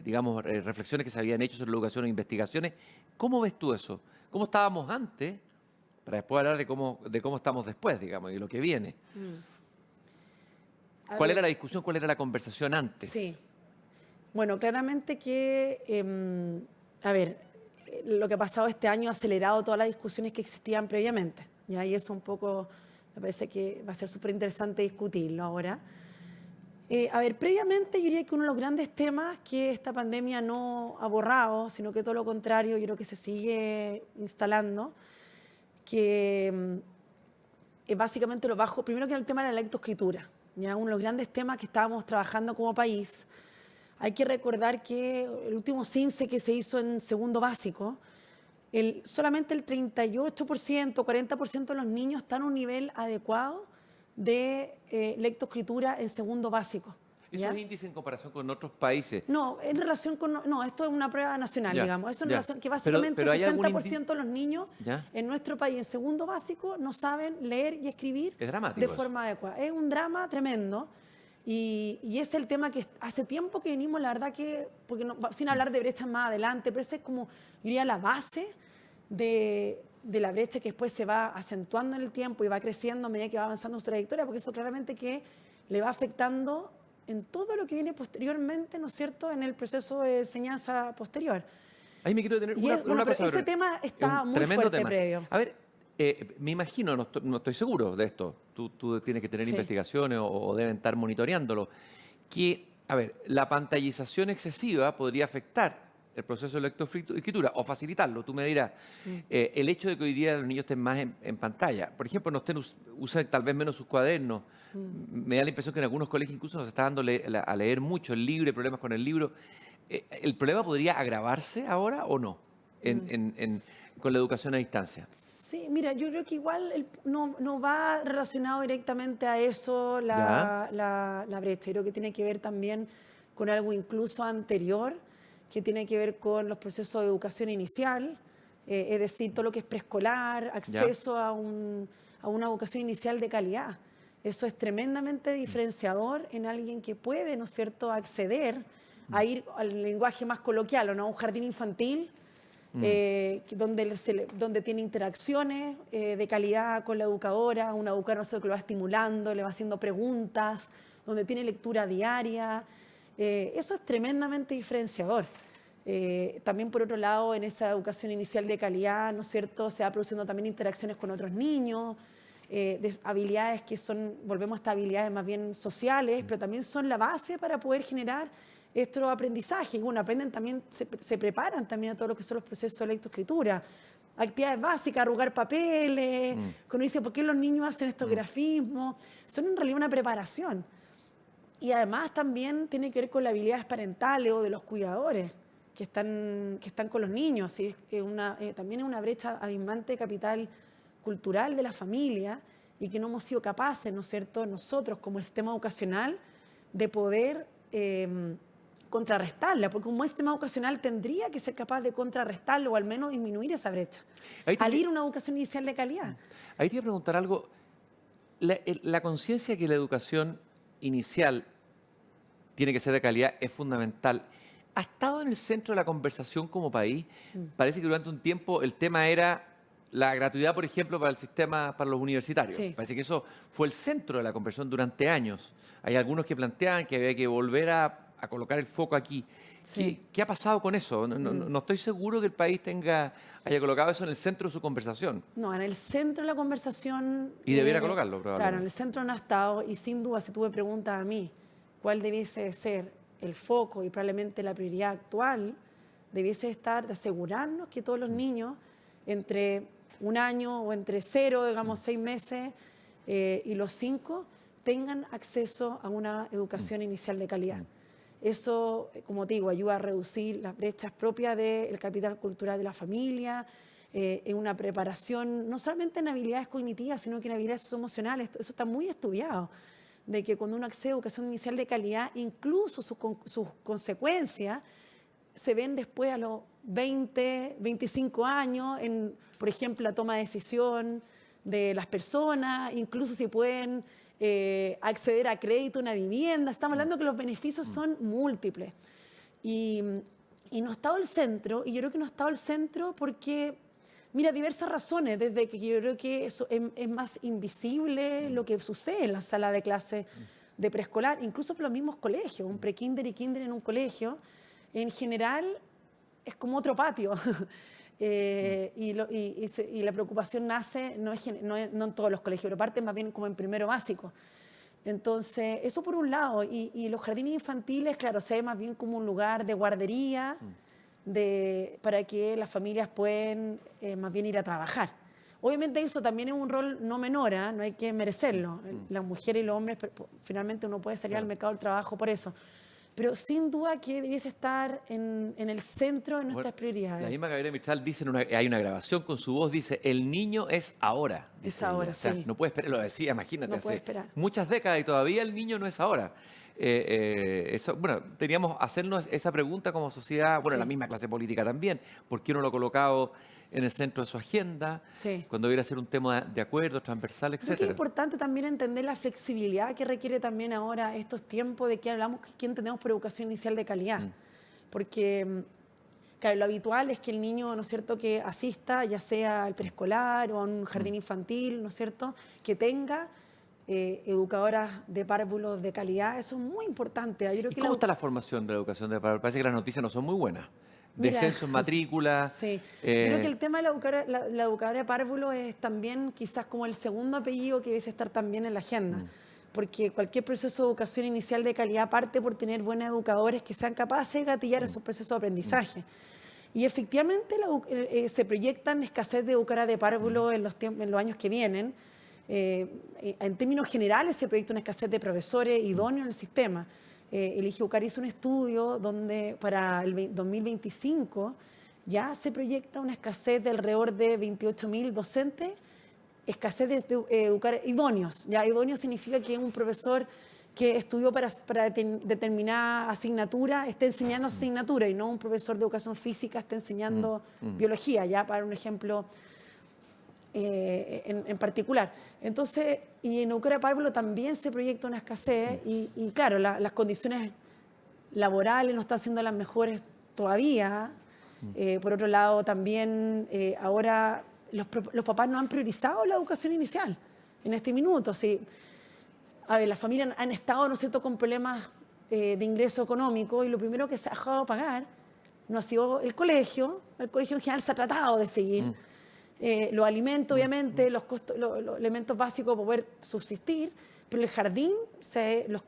digamos, reflexiones que se habían hecho sobre la educación o investigaciones? ¿Cómo ves tú eso? ¿Cómo estábamos antes? Para después hablar de cómo estamos después, digamos, y lo que viene. ¿Cuál era la discusión, cuál era la conversación antes? Sí. Bueno, claramente que, lo que ha pasado este año ha acelerado todas las discusiones que existían previamente. ¿Ya? Y eso un poco me parece que va a ser súper interesante discutirlo ahora. Previamente yo diría que uno de los grandes temas que esta pandemia no ha borrado, sino que todo lo contrario, yo creo que se sigue instalando, que básicamente lo bajo, primero que el tema de la lectoescritura, ¿ya? Uno de los grandes temas que estábamos trabajando como país. Hay que recordar que el último CIMSE que se hizo en segundo básico, solamente el 38%, 40% de los niños están a un nivel adecuado de lectoescritura en segundo básico. ¿Eso es índice en comparación con otros países? No, en relación con... No, esto es una prueba nacional, digamos. Eso en relación que básicamente pero 60% de los niños en nuestro país en segundo básico no saben leer y escribir de forma adecuada. Es un drama tremendo. Y es el tema que hace tiempo que venimos, la verdad que, porque sin hablar de brechas más adelante, pero esa es como, yo diría, la base de la brecha que después se va acentuando en el tiempo y va creciendo a medida que va avanzando su trayectoria, porque eso claramente que le va afectando en todo lo que viene posteriormente, ¿no es cierto?, en el proceso de enseñanza posterior. Ahí me quiero detener una cosa. Ese tema está muy fuerte previo. A ver, me imagino, no estoy seguro de esto, tú tienes que tener investigaciones o deben estar monitoreándolo, que, a ver, la pantallización excesiva podría afectar el proceso de lectoescritura o facilitarlo. Tú me dirás, el hecho de que hoy día los niños estén más en pantalla, por ejemplo, usan tal vez menos sus cuadernos, me da la impresión que en algunos colegios incluso nos está dando a leer mucho el libro, problemas con el libro. ¿El problema podría agravarse ahora o no con la educación a distancia? Sí, mira, yo creo que igual no va relacionado directamente a eso la brecha. Yo creo que tiene que ver también con algo incluso anterior, que tiene que ver con los procesos de educación inicial, es decir, todo lo que es preescolar, acceso a una educación inicial de calidad. Eso es tremendamente diferenciador en alguien que puede, ¿no es cierto?, acceder a ir al lenguaje más coloquial, ¿o no?, a un jardín infantil, donde tiene interacciones de calidad con la educadora, una educadora, no sé, que lo va estimulando, le va haciendo preguntas, donde tiene lectura diaria. Eso es tremendamente diferenciador. También, por otro lado, en esa educación inicial de calidad, ¿no es cierto?, se va produciendo también interacciones con otros niños, habilidades que son, volvemos a estas habilidades más bien sociales, pero también son la base para poder generar estos aprendizajes. Bueno, aprenden también, se preparan también a todo lo que son los procesos de lectoescritura. Actividades básicas, arrugar papeles, cuando dice, ¿por qué los niños hacen estos grafismos? Son en realidad una preparación. Y además también tiene que ver con las habilidades parentales o de los cuidadores que están con los niños. ¿Sí? También es una brecha abismante de capital cultural de la familia y que no hemos sido capaces, ¿no es cierto?, nosotros como el sistema educacional de poder contrarrestarla, porque un buen sistema educacional tendría que ser capaz de contrarrestarlo o al menos disminuir esa brecha, al ir a una educación inicial de calidad. Ahí te iba a preguntar algo. La conciencia que la educación inicial tiene que ser de calidad es fundamental. ¿Ha estado en el centro de la conversación como país? Parece que durante un tiempo el tema era la gratuidad, por ejemplo, para el sistema, para los universitarios. Sí. Parece que eso fue el centro de la conversación durante años. Hay algunos que planteaban que había que volver a colocar el foco aquí. Sí. ¿Qué ha pasado con eso? No estoy seguro que el país haya colocado eso en el centro de su conversación. No, en el centro de la conversación... Y debiera colocarlo, probablemente. Claro, en el centro no ha estado, y sin duda, si tú me preguntas a mí cuál debiese ser el foco y probablemente la prioridad actual, debiese estar de asegurarnos que todos los niños entre un año o entre 0, digamos, 6 meses y los 5 tengan acceso a una educación inicial de calidad. Eso, como te digo, ayuda a reducir las brechas propias del capital cultural de la familia, en una preparación, no solamente en habilidades cognitivas, sino que en habilidades socioemocionales. Eso está muy estudiado, de que cuando uno accede a educación inicial de calidad, incluso sus consecuencias se ven después a los 20, 25 años, por ejemplo, la toma de decisión de las personas, incluso si pueden acceder a crédito, una vivienda. Estamos hablando que los beneficios son múltiples. Y no ha estado el centro, y yo creo que no ha estado el centro porque, mira, diversas razones, desde que yo creo que eso es más invisible lo que sucede en la sala de clase de preescolar, incluso por los mismos colegios, un prekinder y kinder en un colegio, en general es como otro patio. Y la preocupación nace, no en todos los colegios, pero parte más bien como en primero básico. Entonces, eso por un lado. Y los jardines infantiles, claro, se ve más bien como un lugar de guardería para que las familias puedan más bien ir a trabajar. Obviamente eso también es un rol no menor, ¿eh? No hay que merecerlo. Las mujeres y los hombres, finalmente uno puede salir al mercado del trabajo por eso. Pero sin duda que debiese estar en el centro de nuestras prioridades. La misma Gabriela Mistral dice, hay una grabación con su voz, dice, el niño es ahora. Es ahora, o sea, sí. No puede esperar, lo decía, imagínate, no puede esperar. Muchas décadas y todavía el niño no es ahora. Bueno, teníamos hacernos esa pregunta como sociedad, bueno, la misma clase política también, ¿por qué no lo ha colocado en el centro de su agenda? Sí. Cuando debiera ser un tema de acuerdo, transversal, etcétera. Creo que es importante también entender la flexibilidad que requiere también ahora estos tiempos de que hablamos, que entendemos por educación inicial de calidad. Porque, claro, lo habitual es que el niño, ¿no es cierto?, que asista, ya sea al preescolar o a un jardín infantil, ¿no es cierto?, que tenga educadoras de párvulos de calidad. Eso es muy importante. Yo creo que ¿Cómo está la formación de la educación de párvulos? Parece que las noticias no son muy buenas. Descenso en matrícula. Sí. Creo que el tema de la educadora de párvulo es también quizás como el segundo apellido que debe estar también en la agenda. Porque cualquier proceso de educación inicial de calidad parte por tener buenos educadores que sean capaces de gatillar esos procesos de aprendizaje. Y efectivamente se proyectan escasez de educadora de párvulo en los años que vienen. En términos generales se proyecta una escasez de profesores idóneos en el sistema. El IGEUCAR hizo un estudio donde para el 2025 ya se proyecta una escasez de alrededor de 28.000 docentes, escasez de educar idóneos. Ya idóneo significa que es un profesor que estudió para determinada asignatura esté enseñando esa asignatura y no un profesor de educación física esté enseñando biología, ya para un ejemplo en particular. Entonces, y en Euskera Pablo también se proyecta una escasez y claro, las condiciones laborales no están siendo las mejores todavía. Por otro lado, también ahora los papás no han priorizado la educación inicial en este minuto. Sí. A ver, las familias han estado, ¿no es cierto?, con problemas de ingreso económico y lo primero que se ha dejado pagar no ha sido el colegio. El colegio en general se ha tratado de seguir. Los alimentos, obviamente, los elementos básicos para poder subsistir, pero el jardín,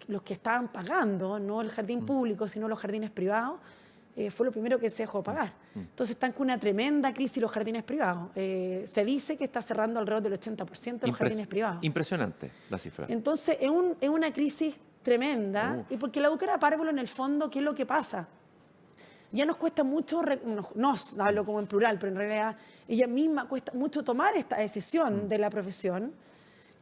los que estaban pagando, no el jardín público, sino los jardines privados, fue lo primero que se dejó pagar. Entonces están con una tremenda crisis los jardines privados. Se dice que está cerrando alrededor del 80% de los jardines privados. Impresionante la cifra. Entonces es una crisis tremenda, y porque la Euskera Párvulo, en el fondo, ¿qué es lo que pasa? Ya nos cuesta mucho, nos hablo como en plural, pero en realidad ella misma cuesta mucho tomar esta decisión de la profesión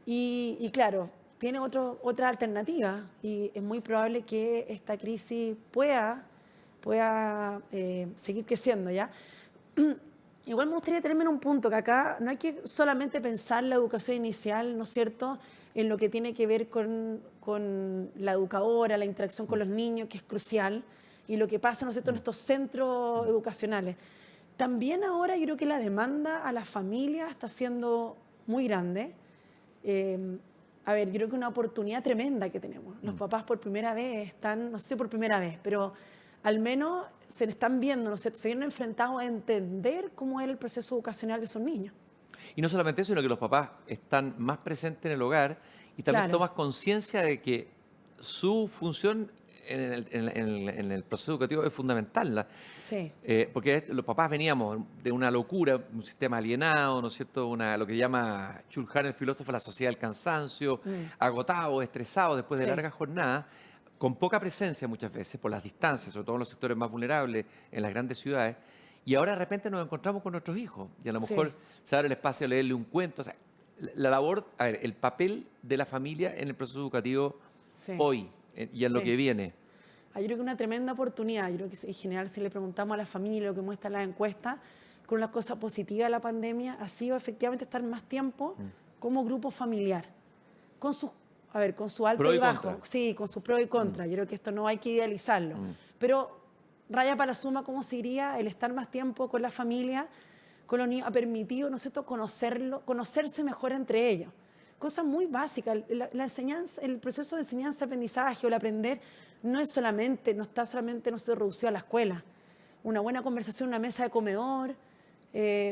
y claro, tiene otra alternativa y es muy probable que esta crisis pueda seguir creciendo, ¿ya? Igual me gustaría tenerme en un punto, que acá no hay que solamente pensar la educación inicial, ¿no es cierto?, en lo que tiene que ver con la educadora, la interacción con los niños, que es crucial, y lo que pasa, ¿no es cierto?, en estos centros educacionales. También ahora yo creo que la demanda a las familias está siendo muy grande. A ver, yo creo que una oportunidad tremenda que tenemos. Los papás por primera vez están, no sé por primera vez, pero al menos se están viendo, ¿no es cierto?, se vieron enfrentados a entender cómo era el proceso educacional de sus niños. Y no solamente eso, sino que los papás están más presentes en el hogar y también tomas conciencia de que su función en el proceso educativo es fundamental. Sí. Porque los papás veníamos de una locura, un sistema alienado, ¿no es cierto? Lo que llama Chulhan, el filósofo, la sociedad del cansancio, agotados, estresados después de largas jornadas, con poca presencia muchas veces por las distancias, sobre todo en los sectores más vulnerables, en las grandes ciudades. Y ahora de repente nos encontramos con nuestros hijos y a lo mejor se abre el espacio a leerle un cuento. O sea, la labor, a ver, el papel de la familia en el proceso educativo hoy y en lo que viene. Yo creo que una tremenda oportunidad. Yo creo que en general, si le preguntamos a la familia lo que muestra la encuesta, con una cosa positiva de la pandemia ha sido efectivamente estar más tiempo como grupo familiar, con sus alto y bajo, sí, con sus pros y contras. Yo creo que esto no hay que idealizarlo, pero raya para la suma, ¿cómo se iría? El estar más tiempo con la familia, con los niños, ha permitido, ¿no es cierto?, conocerse mejor entre ellos. Cosas muy básicas. La enseñanza, el proceso de enseñanza-aprendizaje o el aprender no está solamente reducido a la escuela. Una buena conversación, una mesa de comedor,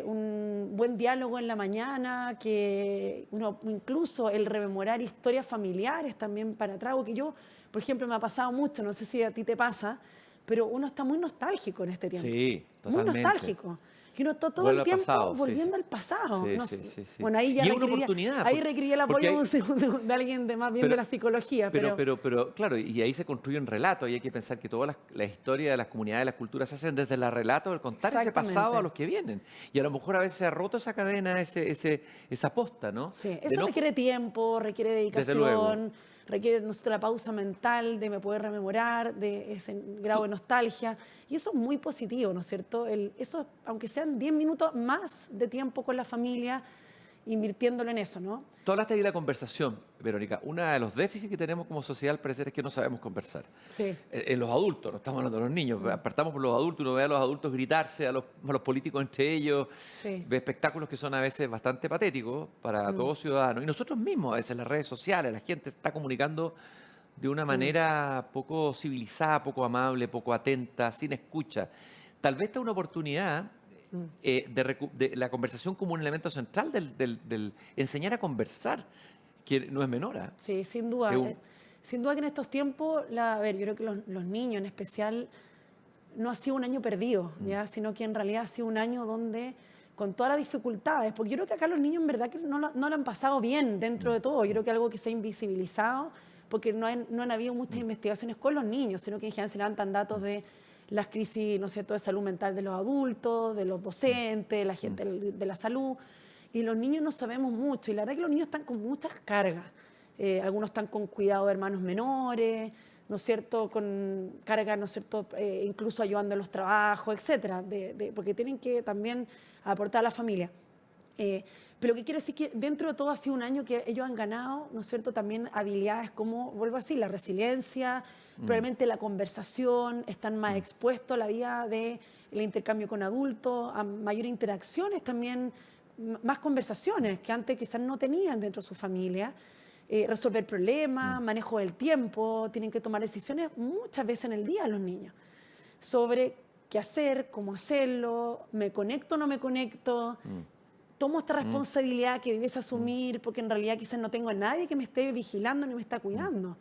un buen diálogo en la mañana, incluso el rememorar historias familiares también para atrás. Que yo, por ejemplo, me ha pasado mucho, no sé si a ti te pasa, pero uno está muy nostálgico en este tiempo. Sí, totalmente. Muy nostálgico. Y uno está todo el tiempo volviendo al pasado. Sí. Bueno, ahí ya requería el apoyo de alguien más bien de la psicología. Pero claro, y ahí se construye un relato. Y hay que pensar que todas las historias de las comunidades, las culturas se hacen desde el relato, del contar ese pasado a los que vienen. Y a lo mejor a veces se ha roto esa cadena, esa posta, ¿no? Sí, eso requiere tiempo, requiere dedicación, requiere, ¿no sé, la pausa mental de me poder rememorar, de ese grado de nostalgia. Y eso es muy positivo, ¿no es cierto? Eso, aunque sean 10 minutos más de tiempo con la familia, invirtiéndolo en eso, ¿no? Tú hablaste de la conversación, Verónica. Uno de los déficits que tenemos como sociedad, al parecer, es que no sabemos conversar. Sí. En los adultos, no estamos hablando de los niños. Apartamos por los adultos, uno ve a los adultos gritarse, a los políticos entre ellos. Sí. Ve espectáculos que son a veces bastante patéticos para todo ciudadano. Y nosotros mismos, a veces en las redes sociales, la gente está comunicando de una manera poco civilizada, poco amable, poco atenta, sin escucha. Tal vez esta es una oportunidad de la conversación como un elemento central del enseñar a conversar, que no es menor. Sí, sin duda. Sin duda que en estos tiempos, yo creo que los niños en especial, no ha sido un año perdido, ¿ya? Sino que en realidad ha sido un año donde, con todas las dificultades, porque yo creo que acá los niños en verdad que no lo han pasado bien dentro de todo. Yo creo que algo que se ha invisibilizado, porque no han habido muchas investigaciones con los niños, sino que en general se levantan datos de las crisis, ¿no es cierto?, de salud mental de los adultos, de los docentes, de la gente de la salud. Y los niños no sabemos mucho. Y la verdad es que los niños están con muchas cargas. algunos están con cuidado de hermanos menores, ¿no es cierto?, con carga, ¿no es cierto?, incluso ayudando en los trabajos, etcétera, porque tienen que también aportar a la familia. Pero lo que quiero decir es que dentro de todo ha sido un año que ellos han ganado, ¿no es cierto?, también habilidades como, vuelvo a decir, la resiliencia, probablemente la conversación, están más expuestos a la vida del intercambio con adultos, a mayores interacciones también, más conversaciones que antes quizás no tenían dentro de su familia. Resolver problemas, manejo del tiempo, tienen que tomar decisiones muchas veces en el día los niños sobre qué hacer, cómo hacerlo, me conecto o no me conecto, tomo esta responsabilidad que debes asumir porque en realidad quizás no tengo a nadie que me esté vigilando ni me está cuidando.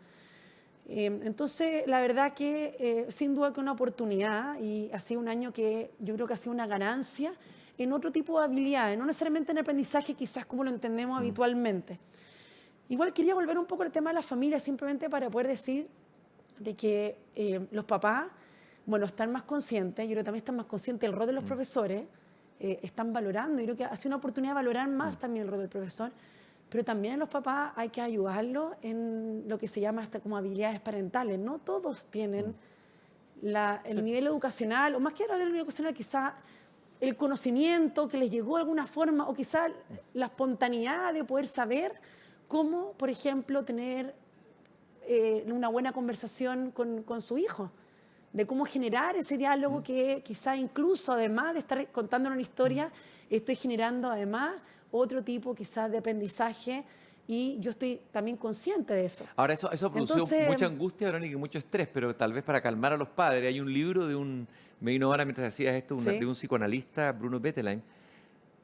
Entonces, la verdad que sin duda que una oportunidad y ha sido un año que yo creo que ha sido una ganancia en otro tipo de habilidades, no necesariamente en aprendizaje quizás como lo entendemos habitualmente. Igual quería volver un poco al tema de la familia, simplemente para poder decir de que los papás, bueno, están más conscientes, yo creo que también están más conscientes del rol de los profesores, están valorando, yo creo que ha sido una oportunidad de valorar más también el rol del profesor, pero también a los papás hay que ayudarlos en lo que se llama hasta como habilidades parentales. No todos tienen el nivel educacional, o más que el nivel educacional, quizá el conocimiento que les llegó de alguna forma, o quizá la espontaneidad de poder saber cómo, por ejemplo, tener una buena conversación con su hijo, de cómo generar ese diálogo que quizá incluso, además de estar contando una historia, estoy generando además otro tipo quizás de aprendizaje y yo estoy también consciente de eso. Ahora, eso ha producido mucha angustia, Verónica, y mucho estrés, pero tal vez para calmar a los padres. Hay un libro me vino ahora mientras hacías esto, de un psicoanalista, Bruno Bettelheim,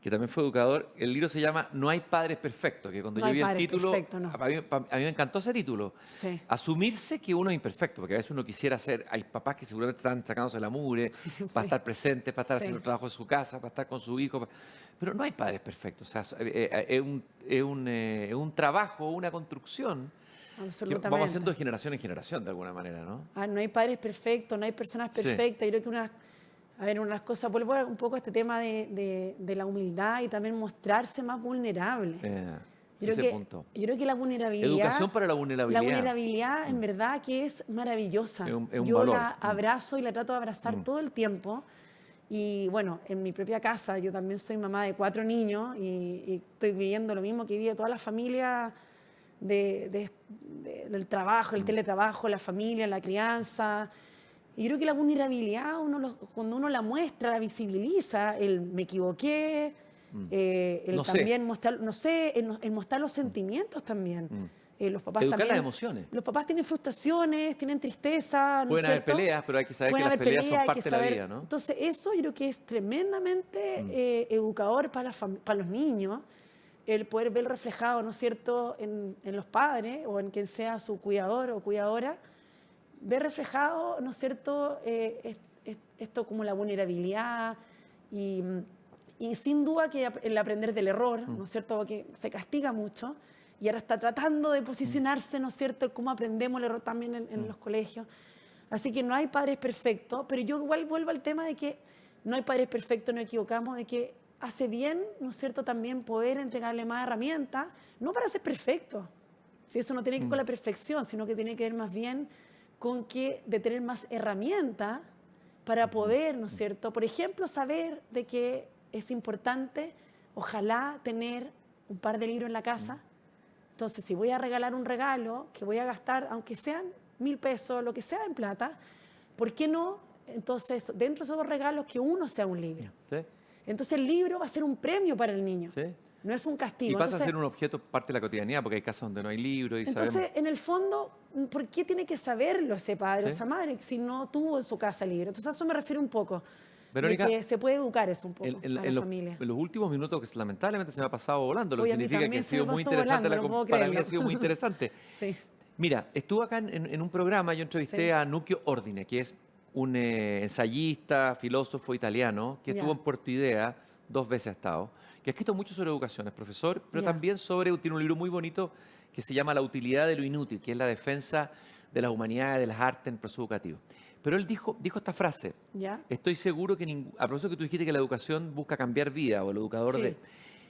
que también fue educador. El libro se llama No hay padres perfectos, que cuando yo vi el título, a mí me encantó ese título. Sí. Asumirse que uno es imperfecto, porque a veces uno quisiera ser, hay papás que seguramente están sacándose la mugre, para estar presentes, para estar haciendo el trabajo en su casa, para estar con su hijo, pero no hay padres perfectos. O sea, es un trabajo, una construcción que vamos haciendo de generación en generación, de alguna manera, ¿no? No hay padres perfectos, no hay personas perfectas. Yo creo que unas cosas, vuelvo un poco a este tema de la humildad y también mostrarse más vulnerable. Yo creo que la vulnerabilidad... Educación para la vulnerabilidad. La vulnerabilidad, en verdad, que es maravillosa. Es un yo valor. la abrazo y la trato de abrazar todo el tiempo. Y bueno, en mi propia casa, yo también soy mamá de 4 niños y estoy viviendo lo mismo que vive toda la familia del trabajo, el teletrabajo, la familia, la crianza. Y yo creo que la vulnerabilidad, cuando uno la muestra, la visibiliza, el me equivoqué, el también mostrar, no sé, el mostrar los sentimientos también. Los papás educar también, las emociones. Los papás tienen frustraciones, tienen tristeza. ¿No Pueden haber peleas, pero hay que saber que las peleas son parte de la vida, ¿no? Entonces, eso yo creo que es tremendamente educador para los niños, el poder ver reflejado, ¿no es cierto?, en los padres o en quien sea su cuidador o cuidadora, ver reflejado, ¿no es cierto?, esto como la vulnerabilidad y sin duda que el aprender del error, ¿no es cierto?, que se castiga mucho y ahora está tratando de posicionarse, ¿no es cierto?, cómo aprendemos el error también en los colegios. Así que no hay padres perfectos, pero yo igual vuelvo al tema de que no hay padres perfectos, no equivocamos, de que hace bien, ¿no es cierto?, también poder entregarle más herramientas, no para ser perfecto, si eso no tiene que ver con la perfección, sino que tiene que ver más bien con de tener más herramientas para poder, ¿no es cierto?, por ejemplo, saber de que es importante, ojalá, tener un par de libros en la casa. Entonces, si voy a regalar un regalo que voy a gastar, aunque sean 1.000 pesos, lo que sea en plata, ¿por qué no? Entonces, dentro de esos 2 regalos, que uno sea un libro. Sí. Entonces, el libro va a ser un premio para el niño. Sí. No es un castigo. Y pasa a ser un objeto parte de la cotidianidad, porque hay casas donde no hay libros. Entonces, en el fondo, ¿por qué tiene que saberlo ese padre o esa madre si no tuvo en su casa libro? Entonces, a eso me refiero un poco. Verónica, de que se puede educar eso un poco a la familia. En los últimos minutos, que lamentablemente se me ha pasado volando, lo que significa que ha sido muy interesante. Para mí ha sido muy interesante. Sí. Mira, estuve acá en un programa, yo entrevisté a Nuccio Ordine, que es un ensayista, filósofo italiano, que estuvo en Puerto Idea, 2 veces ha estado, que ha escrito mucho sobre educación, es profesor, pero también tiene un libro muy bonito que se llama La utilidad de lo inútil, que es la defensa de las humanidades, de las artes en el proceso educativo. Pero él dijo esta frase, estoy seguro que, a propósito que tú dijiste que la educación busca cambiar vida, o el educador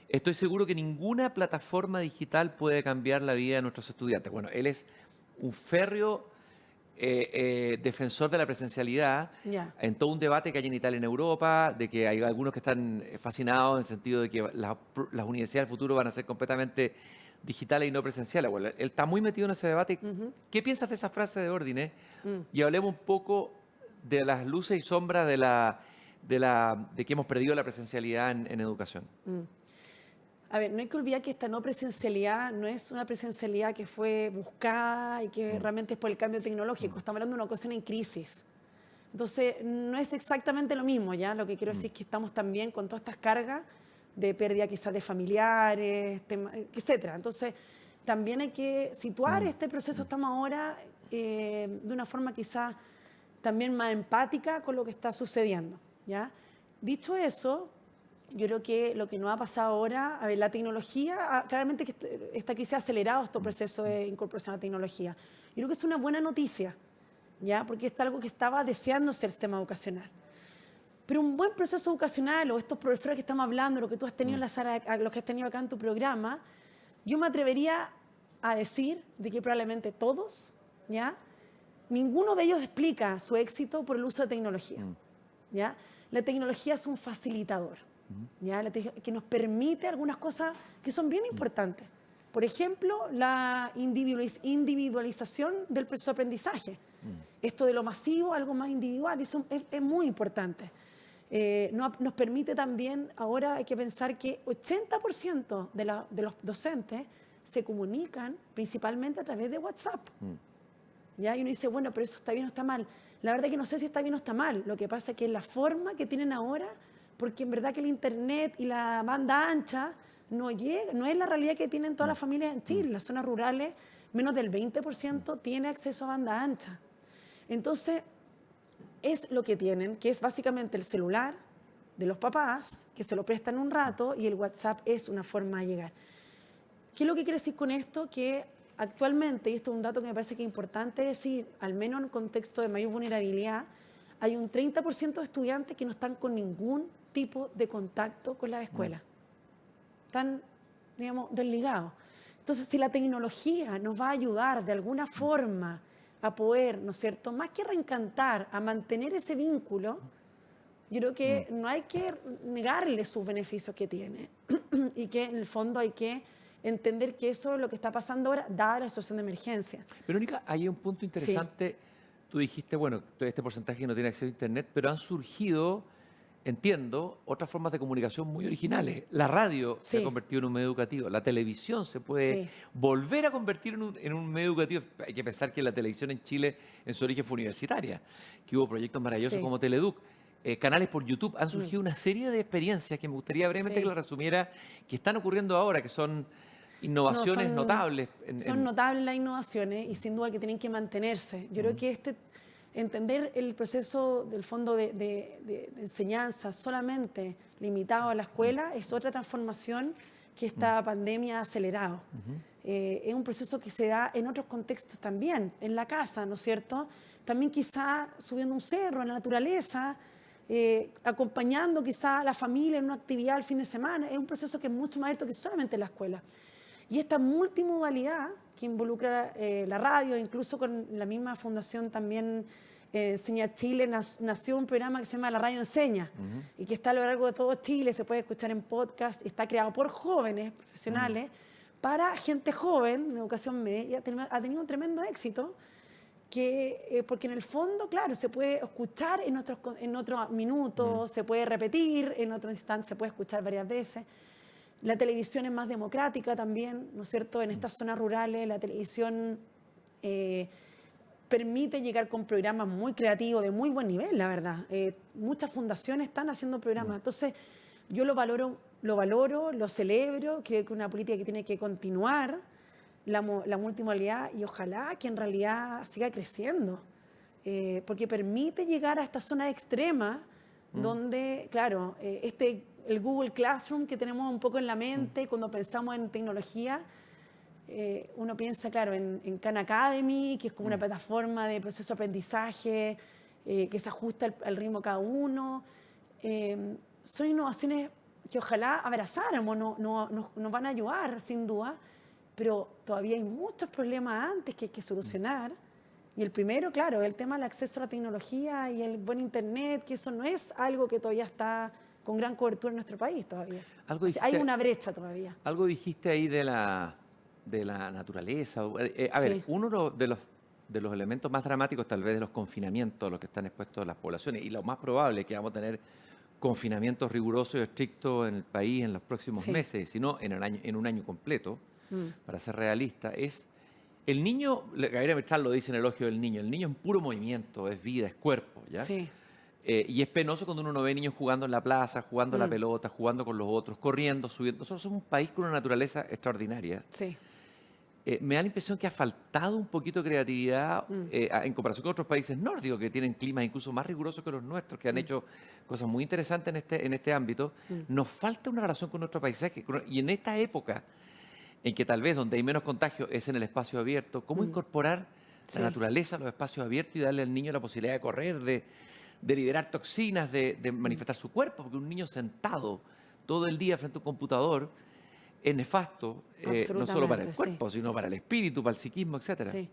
Estoy seguro que ninguna plataforma digital puede cambiar la vida de nuestros estudiantes. Bueno, él es un férreo defensor de la presencialidad Ya. en todo un debate que hay en Italia y en Europa, de que hay algunos que están fascinados en el sentido de que las universidades del futuro van a ser completamente digitales y no presenciales. Bueno, él está muy metido en ese debate. ¿Qué piensas de esa frase de Ordine? Y hablemos un poco de las luces y sombras de que hemos perdido la presencialidad en educación. A ver, no hay que olvidar que esta no presencialidad no es una presencialidad que fue buscada y que realmente es por el cambio tecnológico. Estamos hablando de una ocasión en crisis. Entonces, no es exactamente lo mismo, ¿ya? Lo que quiero decir es que estamos también con todas estas cargas de pérdida quizás de familiares, etcétera. Entonces, también hay que situar este proceso. Estamos ahora de una forma quizás también más empática con lo que está sucediendo, ¿ya? Dicho eso, yo creo que lo que nos ha pasado ahora, a ver, la tecnología, claramente que esta crisis ha acelerado este proceso de incorporación a la tecnología. Yo creo que es una buena noticia, ¿ya? Porque es algo que estaba deseando ser el sistema educacional. Pero un buen proceso educacional, o estos profesores que estamos hablando, lo que tú has tenido en la sala, los que has tenido acá en tu programa, yo me atrevería a decir de que probablemente todos, ¿ya? Ninguno de ellos explica su éxito por el uso de tecnología, ¿ya? La tecnología es un facilitador, ¿ya? Que nos permite algunas cosas que son bien importantes. Por ejemplo, la individualización del proceso de aprendizaje. Esto de lo masivo, algo más individual, eso es muy importante. Nos permite también, ahora hay que pensar que 80% de los docentes se comunican principalmente a través de WhatsApp. ¿Ya? Y uno dice, bueno, pero eso está bien o está mal. La verdad es que no sé si está bien o está mal. Lo que pasa es que es la forma que tienen ahora, porque en verdad que el Internet y la banda ancha no es la realidad que tienen todas las familias en Chile. En las zonas rurales, menos del 20% tiene acceso a banda ancha. Entonces, es lo que tienen, que es básicamente el celular de los papás, que se lo prestan un rato, y el WhatsApp es una forma de llegar. ¿Qué es lo que quiero decir con esto? Que actualmente, y esto es un dato que me parece que es importante decir, al menos en un contexto de mayor vulnerabilidad, hay un 30% de estudiantes que no están con ningún tipo de contacto con la escuela. Están, digamos, desligados. Entonces, si la tecnología nos va a ayudar de alguna forma a poder, ¿no es cierto?, más que reencantar, a mantener ese vínculo, yo creo que no hay que negarle sus beneficios que tiene y que en el fondo hay que entender que eso es lo que está pasando ahora, dada la situación de emergencia. Verónica, hay un punto interesante. Sí. Tú dijiste, bueno, este porcentaje no tiene acceso a Internet, pero han surgido, entiendo, otras formas de comunicación muy originales. La radio se ha convertido en un medio educativo, la televisión se puede volver a convertir en un medio educativo. Hay que pensar que la televisión en Chile en su origen fue universitaria, que hubo proyectos maravillosos como Teleduc. Canales por YouTube, han surgido una serie de experiencias que me gustaría brevemente que la resumiera, que están ocurriendo ahora, que son innovaciones notables. Son notables las innovaciones y sin duda que tienen que mantenerse. Yo creo que entender el proceso del fondo de enseñanza solamente limitado a la escuela es otra transformación que esta pandemia ha acelerado. Es un proceso que se da en otros contextos también, en la casa, ¿no es cierto? También quizá subiendo un cerro, en la naturaleza, acompañando quizá a la familia en una actividad el fin de semana. Es un proceso que es mucho más alto que solamente la escuela. Y esta multimodalidad que involucra la radio, incluso con la misma fundación también Enseña Chile, nació un programa que se llama La Radio Enseña y que está a lo largo de todo Chile, se puede escuchar en podcast, está creado por jóvenes profesionales para gente joven en educación media. Ha tenido un tremendo éxito porque en el fondo, claro, se puede escuchar en otros minutos, se puede repetir en otro instante, se puede escuchar varias veces. La televisión es más democrática también, ¿no es cierto? En estas zonas rurales la televisión permite llegar con programas muy creativos, de muy buen nivel, la verdad. Muchas fundaciones están haciendo programas. Entonces, yo lo valoro, lo celebro, creo que es una política que tiene que continuar, la multimodalidad, y ojalá que en realidad siga creciendo, porque permite llegar a esta zona extrema donde, claro, el Google Classroom que tenemos un poco en la mente cuando pensamos en tecnología, uno piensa, claro, en Khan Academy, que es como una plataforma de proceso de aprendizaje que se ajusta al ritmo de cada uno. Son innovaciones que ojalá abrazáramos, nos van a ayudar sin duda, pero todavía hay muchos problemas antes que hay que solucionar. Y el primero, claro, es el tema del acceso a la tecnología y el buen internet, que eso no es algo que todavía está con gran cobertura en nuestro país todavía. Hay una brecha todavía. Algo dijiste ahí de la naturaleza. A ver, Sí. uno de los elementos más dramáticos tal vez de los confinamientos a los que están expuestos las poblaciones, y lo más probable es que vamos a tener confinamientos rigurosos y estrictos en el país en los próximos Sí. meses, sino en un año completo, para ser realista, es el niño, Gabriela Mistral lo dice en Elogio del Niño, el niño es puro movimiento, es vida, es cuerpo, ¿ya? Sí. Y es penoso cuando uno no ve niños jugando en la plaza, jugando a la pelota, jugando con los otros, corriendo, subiendo. Nosotros somos un país con una naturaleza extraordinaria. Sí. Me da la impresión que ha faltado un poquito de creatividad en comparación con otros países nórdicos que tienen climas incluso más rigurosos que los nuestros, que han hecho cosas muy interesantes en este ámbito. Nos falta una relación con nuestro paisaje. Y en esta época, en que tal vez donde hay menos contagio es en el espacio abierto, ¿cómo incorporar Sí. la naturaleza a los espacios abiertos y darle al niño la posibilidad de correr, de liberar toxinas, de manifestar su cuerpo? Porque un niño sentado todo el día frente a un computador es nefasto, no solo para el Absolutamente, cuerpo, sino para el espíritu, para el psiquismo, etcétera. Sí.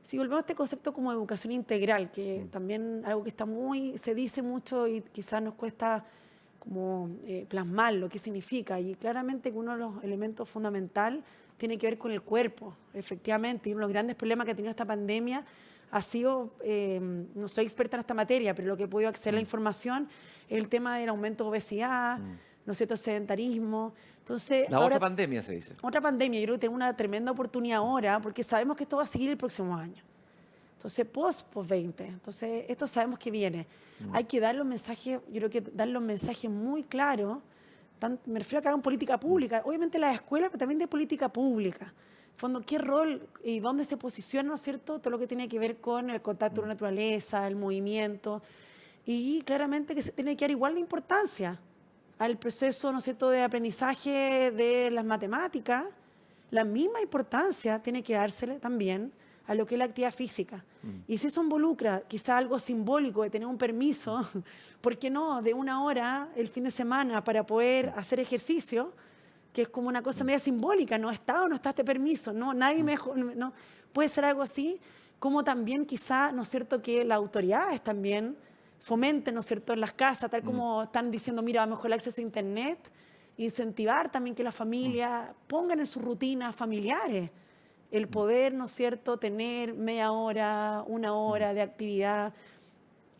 Si volvemos a este concepto como educación integral, que también algo que está se dice mucho y quizás nos cuesta como plasmar lo que significa. Y claramente que uno de los elementos fundamentales tiene que ver con el cuerpo, efectivamente. Y uno de los grandes problemas que ha tenido esta pandemia ha sido, no soy experta en esta materia, pero lo que he podido acceder a la información es el tema del aumento de obesidad, ¿no es cierto?, el sedentarismo. Entonces, La otra pandemia se dice. otra pandemia, yo creo que tenemos una tremenda oportunidad ahora, porque sabemos que esto va a seguir el próximo año. Entonces, post-20. Entonces, esto sabemos que viene. Hay que dar los mensajes, yo creo que dar los mensajes muy claros. Me refiero a que hagan política pública, obviamente las escuelas, pero también de política pública. En fondo, qué rol y dónde se posiciona, ¿no es cierto?, todo lo que tiene que ver con el contacto con la naturaleza, el movimiento. Y claramente que se tiene que dar igual de importancia al proceso, ¿no es cierto?, de aprendizaje de las matemáticas. La misma importancia tiene que dársele también a lo que es la actividad física. Y si eso involucra quizá algo simbólico de tener un permiso, ¿por qué no?, de 1 hora el fin de semana para poder hacer ejercicio, que es como una cosa media simbólica, no está o no está este permiso, no, nadie mejor, no, puede ser algo así, como también quizá, ¿no es cierto?, que las autoridades también fomenten, ¿no es cierto?, en las casas, tal como están diciendo, mira, a lo mejor el acceso a internet, incentivar también que las familias pongan en sus rutinas familiares el poder, ¿no es cierto?, tener media hora, 1 hora de actividad.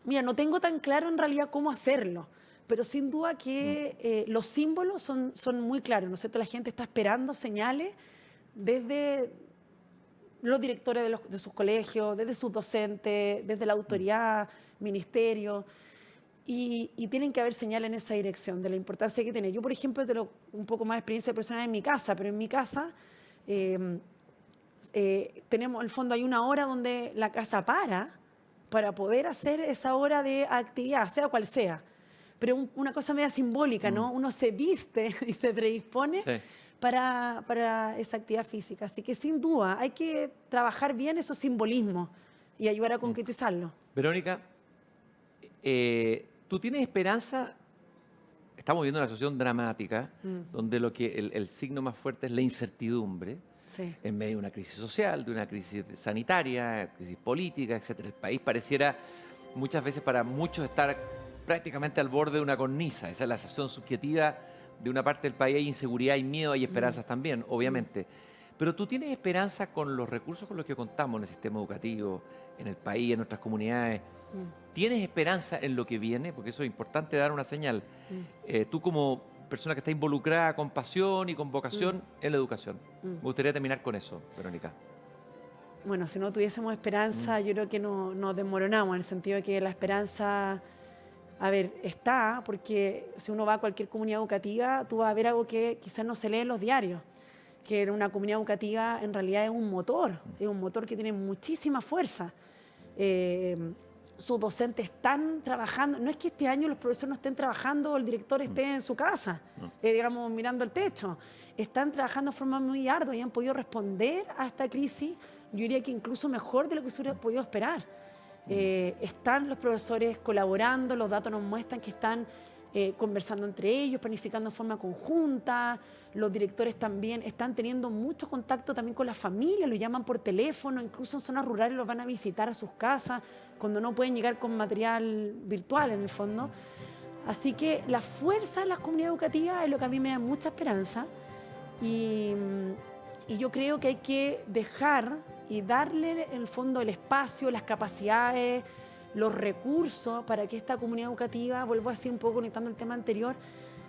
Mira, no tengo tan claro en realidad cómo hacerlo, pero sin duda que los símbolos son muy claros, ¿no es cierto? La gente está esperando señales desde los directores de sus colegios, desde sus docentes, desde la autoridad, ministerio, y tienen que haber señales en esa dirección, de la importancia que tiene. Yo, por ejemplo, tengo un poco más de experiencia personal en mi casa, pero en mi casa tenemos, en el fondo hay 1 hora donde la casa para poder hacer esa hora de actividad, sea cual sea. Pero una cosa media simbólica, ¿no? Uno se viste y se predispone para esa actividad física. Así que sin duda hay que trabajar bien esos simbolismos y ayudar a concretizarlo. Verónica, ¿tú tienes esperanza? Estamos viviendo una situación dramática donde el signo más fuerte es la incertidumbre. Sí. En medio de una crisis social, de una crisis sanitaria, crisis política, etcétera. El país pareciera muchas veces para muchos estar prácticamente al borde de una cornisa. Esa es la sensación subjetiva de una parte del país. Hay inseguridad, hay miedo, hay esperanzas también, obviamente. Pero tú tienes esperanza con los recursos con los que contamos en el sistema educativo, en el país, en nuestras comunidades. ¿Tienes esperanza en lo que viene? Porque eso es importante dar una señal. Tú como persona que está involucrada con pasión y con vocación en la educación. Me gustaría terminar con eso, Verónica. Bueno, si no tuviésemos esperanza, yo creo que nos desmoronamos, en el sentido de que la esperanza, a ver, está, porque si uno va a cualquier comunidad educativa, tú vas a ver algo que quizás no se lee en los diarios, que en una comunidad educativa en realidad es un motor que tiene muchísima fuerza. Sus docentes están trabajando, no es que este año los profesores no estén trabajando o el director esté en su casa, digamos, mirando el techo. Están trabajando de forma muy ardua y han podido responder a esta crisis, yo diría que incluso mejor de lo que se hubiera podido esperar. Están los profesores colaborando, los datos nos muestran que están conversando entre ellos, planificando en forma conjunta. Los directores también están teniendo mucho contacto también con las familias, los llaman por teléfono, incluso en zonas rurales los van a visitar a sus casas cuando no pueden llegar con material virtual en el fondo. Así que la fuerza de las comunidades educativas es lo que a mí me da mucha esperanza y yo creo que hay que dejar y darle en el fondo el espacio, las capacidades, los recursos para que esta comunidad educativa, vuelvo a decir un poco conectando el tema anterior,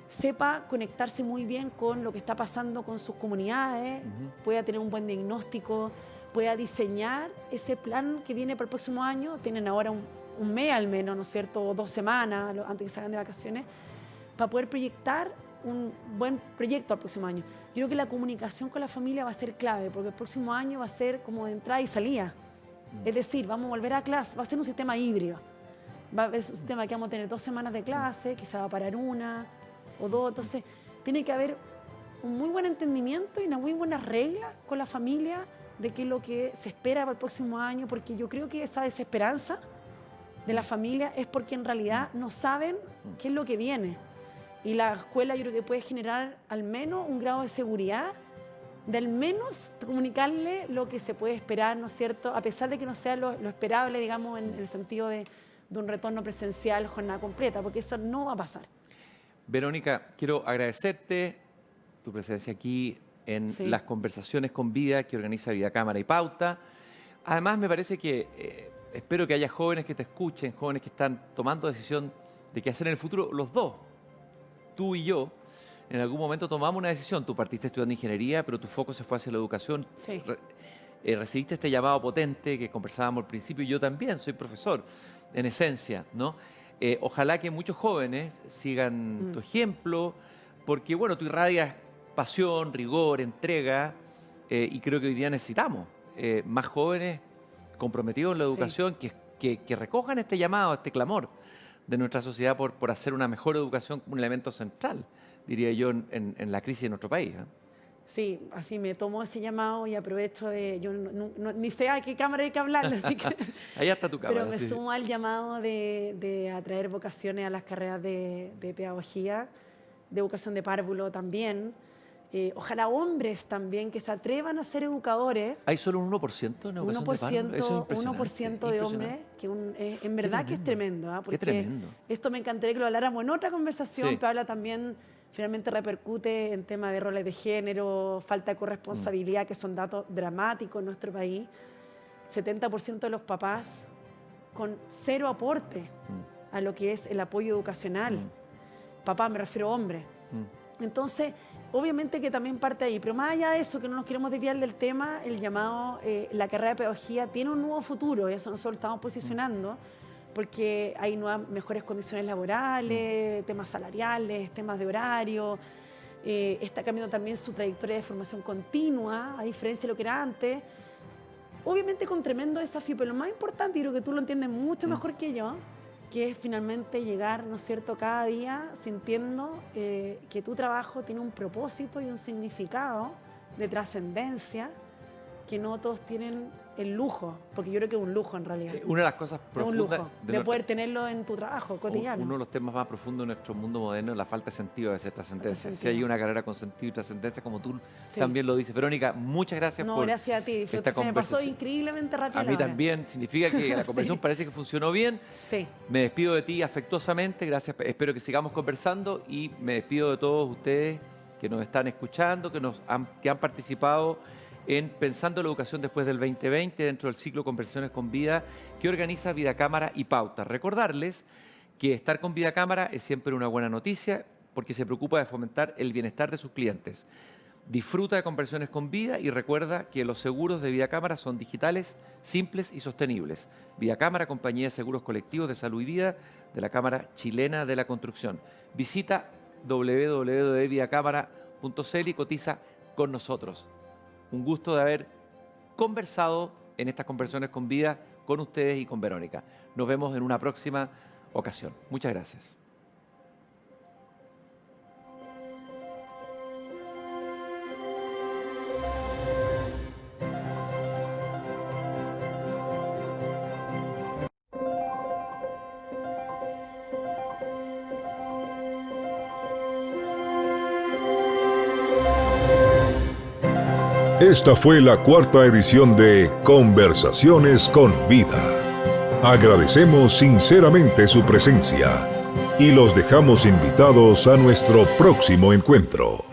sepa conectarse muy bien con lo que está pasando con sus comunidades, pueda tener un buen diagnóstico, pueda diseñar ese plan que viene para el próximo año. Tienen ahora un mes al menos, ¿no es cierto?, o 2 semanas antes que salgan de vacaciones, para poder proyectar un buen proyecto al próximo año. Yo creo que la comunicación con la familia va a ser clave, porque el próximo año va a ser como de entrada y salida. Es decir, vamos a volver a clase, va a ser un sistema híbrido. Va a ser un sistema que vamos a tener 2 semanas de clase, quizá va a parar 1 o 2. Entonces, tiene que haber un muy buen entendimiento y una muy buena regla con la familia de qué es lo que se espera para el próximo año, porque yo creo que esa desesperanza de la familia es porque en realidad no saben qué es lo que viene. Y la escuela yo creo que puede generar al menos un grado de seguridad, de al menos comunicarle lo que se puede esperar, ¿no es cierto? A pesar de que no sea lo esperable, digamos, en el sentido de un retorno presencial, jornada completa, porque eso no va a pasar. Verónica, quiero agradecerte tu presencia aquí en las conversaciones con Vida que organiza Vida Cámara y Pauta. Además, me parece que espero que haya jóvenes que te escuchen, jóvenes que están tomando decisión de qué hacer en el futuro, los dos, tú y yo. En algún momento tomamos una decisión. Tú partiste estudiando ingeniería, pero tu foco se fue hacia la educación. Sí. Recibiste este llamado potente que conversábamos al principio. Yo también soy profesor, en esencia, ¿no? Ojalá que muchos jóvenes sigan tu ejemplo, porque, bueno, tú irradias pasión, rigor, entrega, y creo que hoy día necesitamos más jóvenes comprometidos en la educación que recojan este llamado, este clamor de nuestra sociedad por hacer una mejor educación como un elemento central, diría yo, en la crisis de nuestro país. Sí, así me tomo ese llamado y aprovecho de... Yo ni sé a qué cámara hay que hablarle, así que... Ahí está tu cámara. Pero me sumo al llamado de atraer vocaciones a las carreras de pedagogía, de educación de párvulo también. Ojalá hombres también que se atrevan a ser educadores. ¿Hay solo un 1% en educación de párvulo? 1% de hombres, que en verdad que es tremendo. Qué tremendo. Esto me encantaría que lo habláramos en otra conversación, pero habla también, finalmente repercute en temas de roles de género, falta de corresponsabilidad, que son datos dramáticos en nuestro país. 70% de los papás con 0 aporte a lo que es el apoyo educacional. Papá, me refiero a hombres. Entonces, obviamente que también parte ahí, pero más allá de eso, que no nos queremos desviar del tema, el llamado, la carrera de pedagogía tiene un nuevo futuro, y eso nosotros estamos posicionando, porque hay nuevas, mejores condiciones laborales, temas salariales, temas de horario, está cambiando también su trayectoria de formación continua, a diferencia de lo que era antes, obviamente con tremendo desafío, pero lo más importante, y creo que tú lo entiendes mucho mejor que yo, que es finalmente llegar, ¿no es cierto?, cada día sintiendo que tu trabajo tiene un propósito y un significado de trascendencia que no todos tienen el lujo, porque yo creo que es un lujo en realidad. Una de las cosas profundas... Es un lujo de poder tenerlo en tu trabajo cotidiano. Uno de los temas más profundos de nuestro mundo moderno es la falta de sentido de esa trascendencia. Si hay una carrera con sentido y trascendencia, como tú también lo dices. Verónica, muchas gracias por gracias a ti. Se me pasó increíblemente rápido. A mí también. Significa que la conversación parece que funcionó bien. Sí. Me despido de ti afectuosamente. Gracias. Espero que sigamos conversando y me despido de todos ustedes que nos están escuchando, que han participado en Pensando la Educación después del 2020 dentro del ciclo Conversaciones con Vida que organiza Vida Cámara y Pauta. Recordarles que estar con Vida Cámara es siempre una buena noticia porque se preocupa de fomentar el bienestar de sus clientes. Disfruta de Conversaciones con Vida y recuerda que los seguros de Vida Cámara son digitales, simples y sostenibles. Vida Cámara, compañía de seguros colectivos de salud y vida de la Cámara Chilena de la Construcción. Visita www.vidacámara.cl y cotiza con nosotros. Un gusto de haber conversado en estas conversaciones con Vida con ustedes y con Verónica. Nos vemos en una próxima ocasión. Muchas gracias. Esta fue la 4ª edición de Conversaciones con Vida. Agradecemos sinceramente su presencia y los dejamos invitados a nuestro próximo encuentro.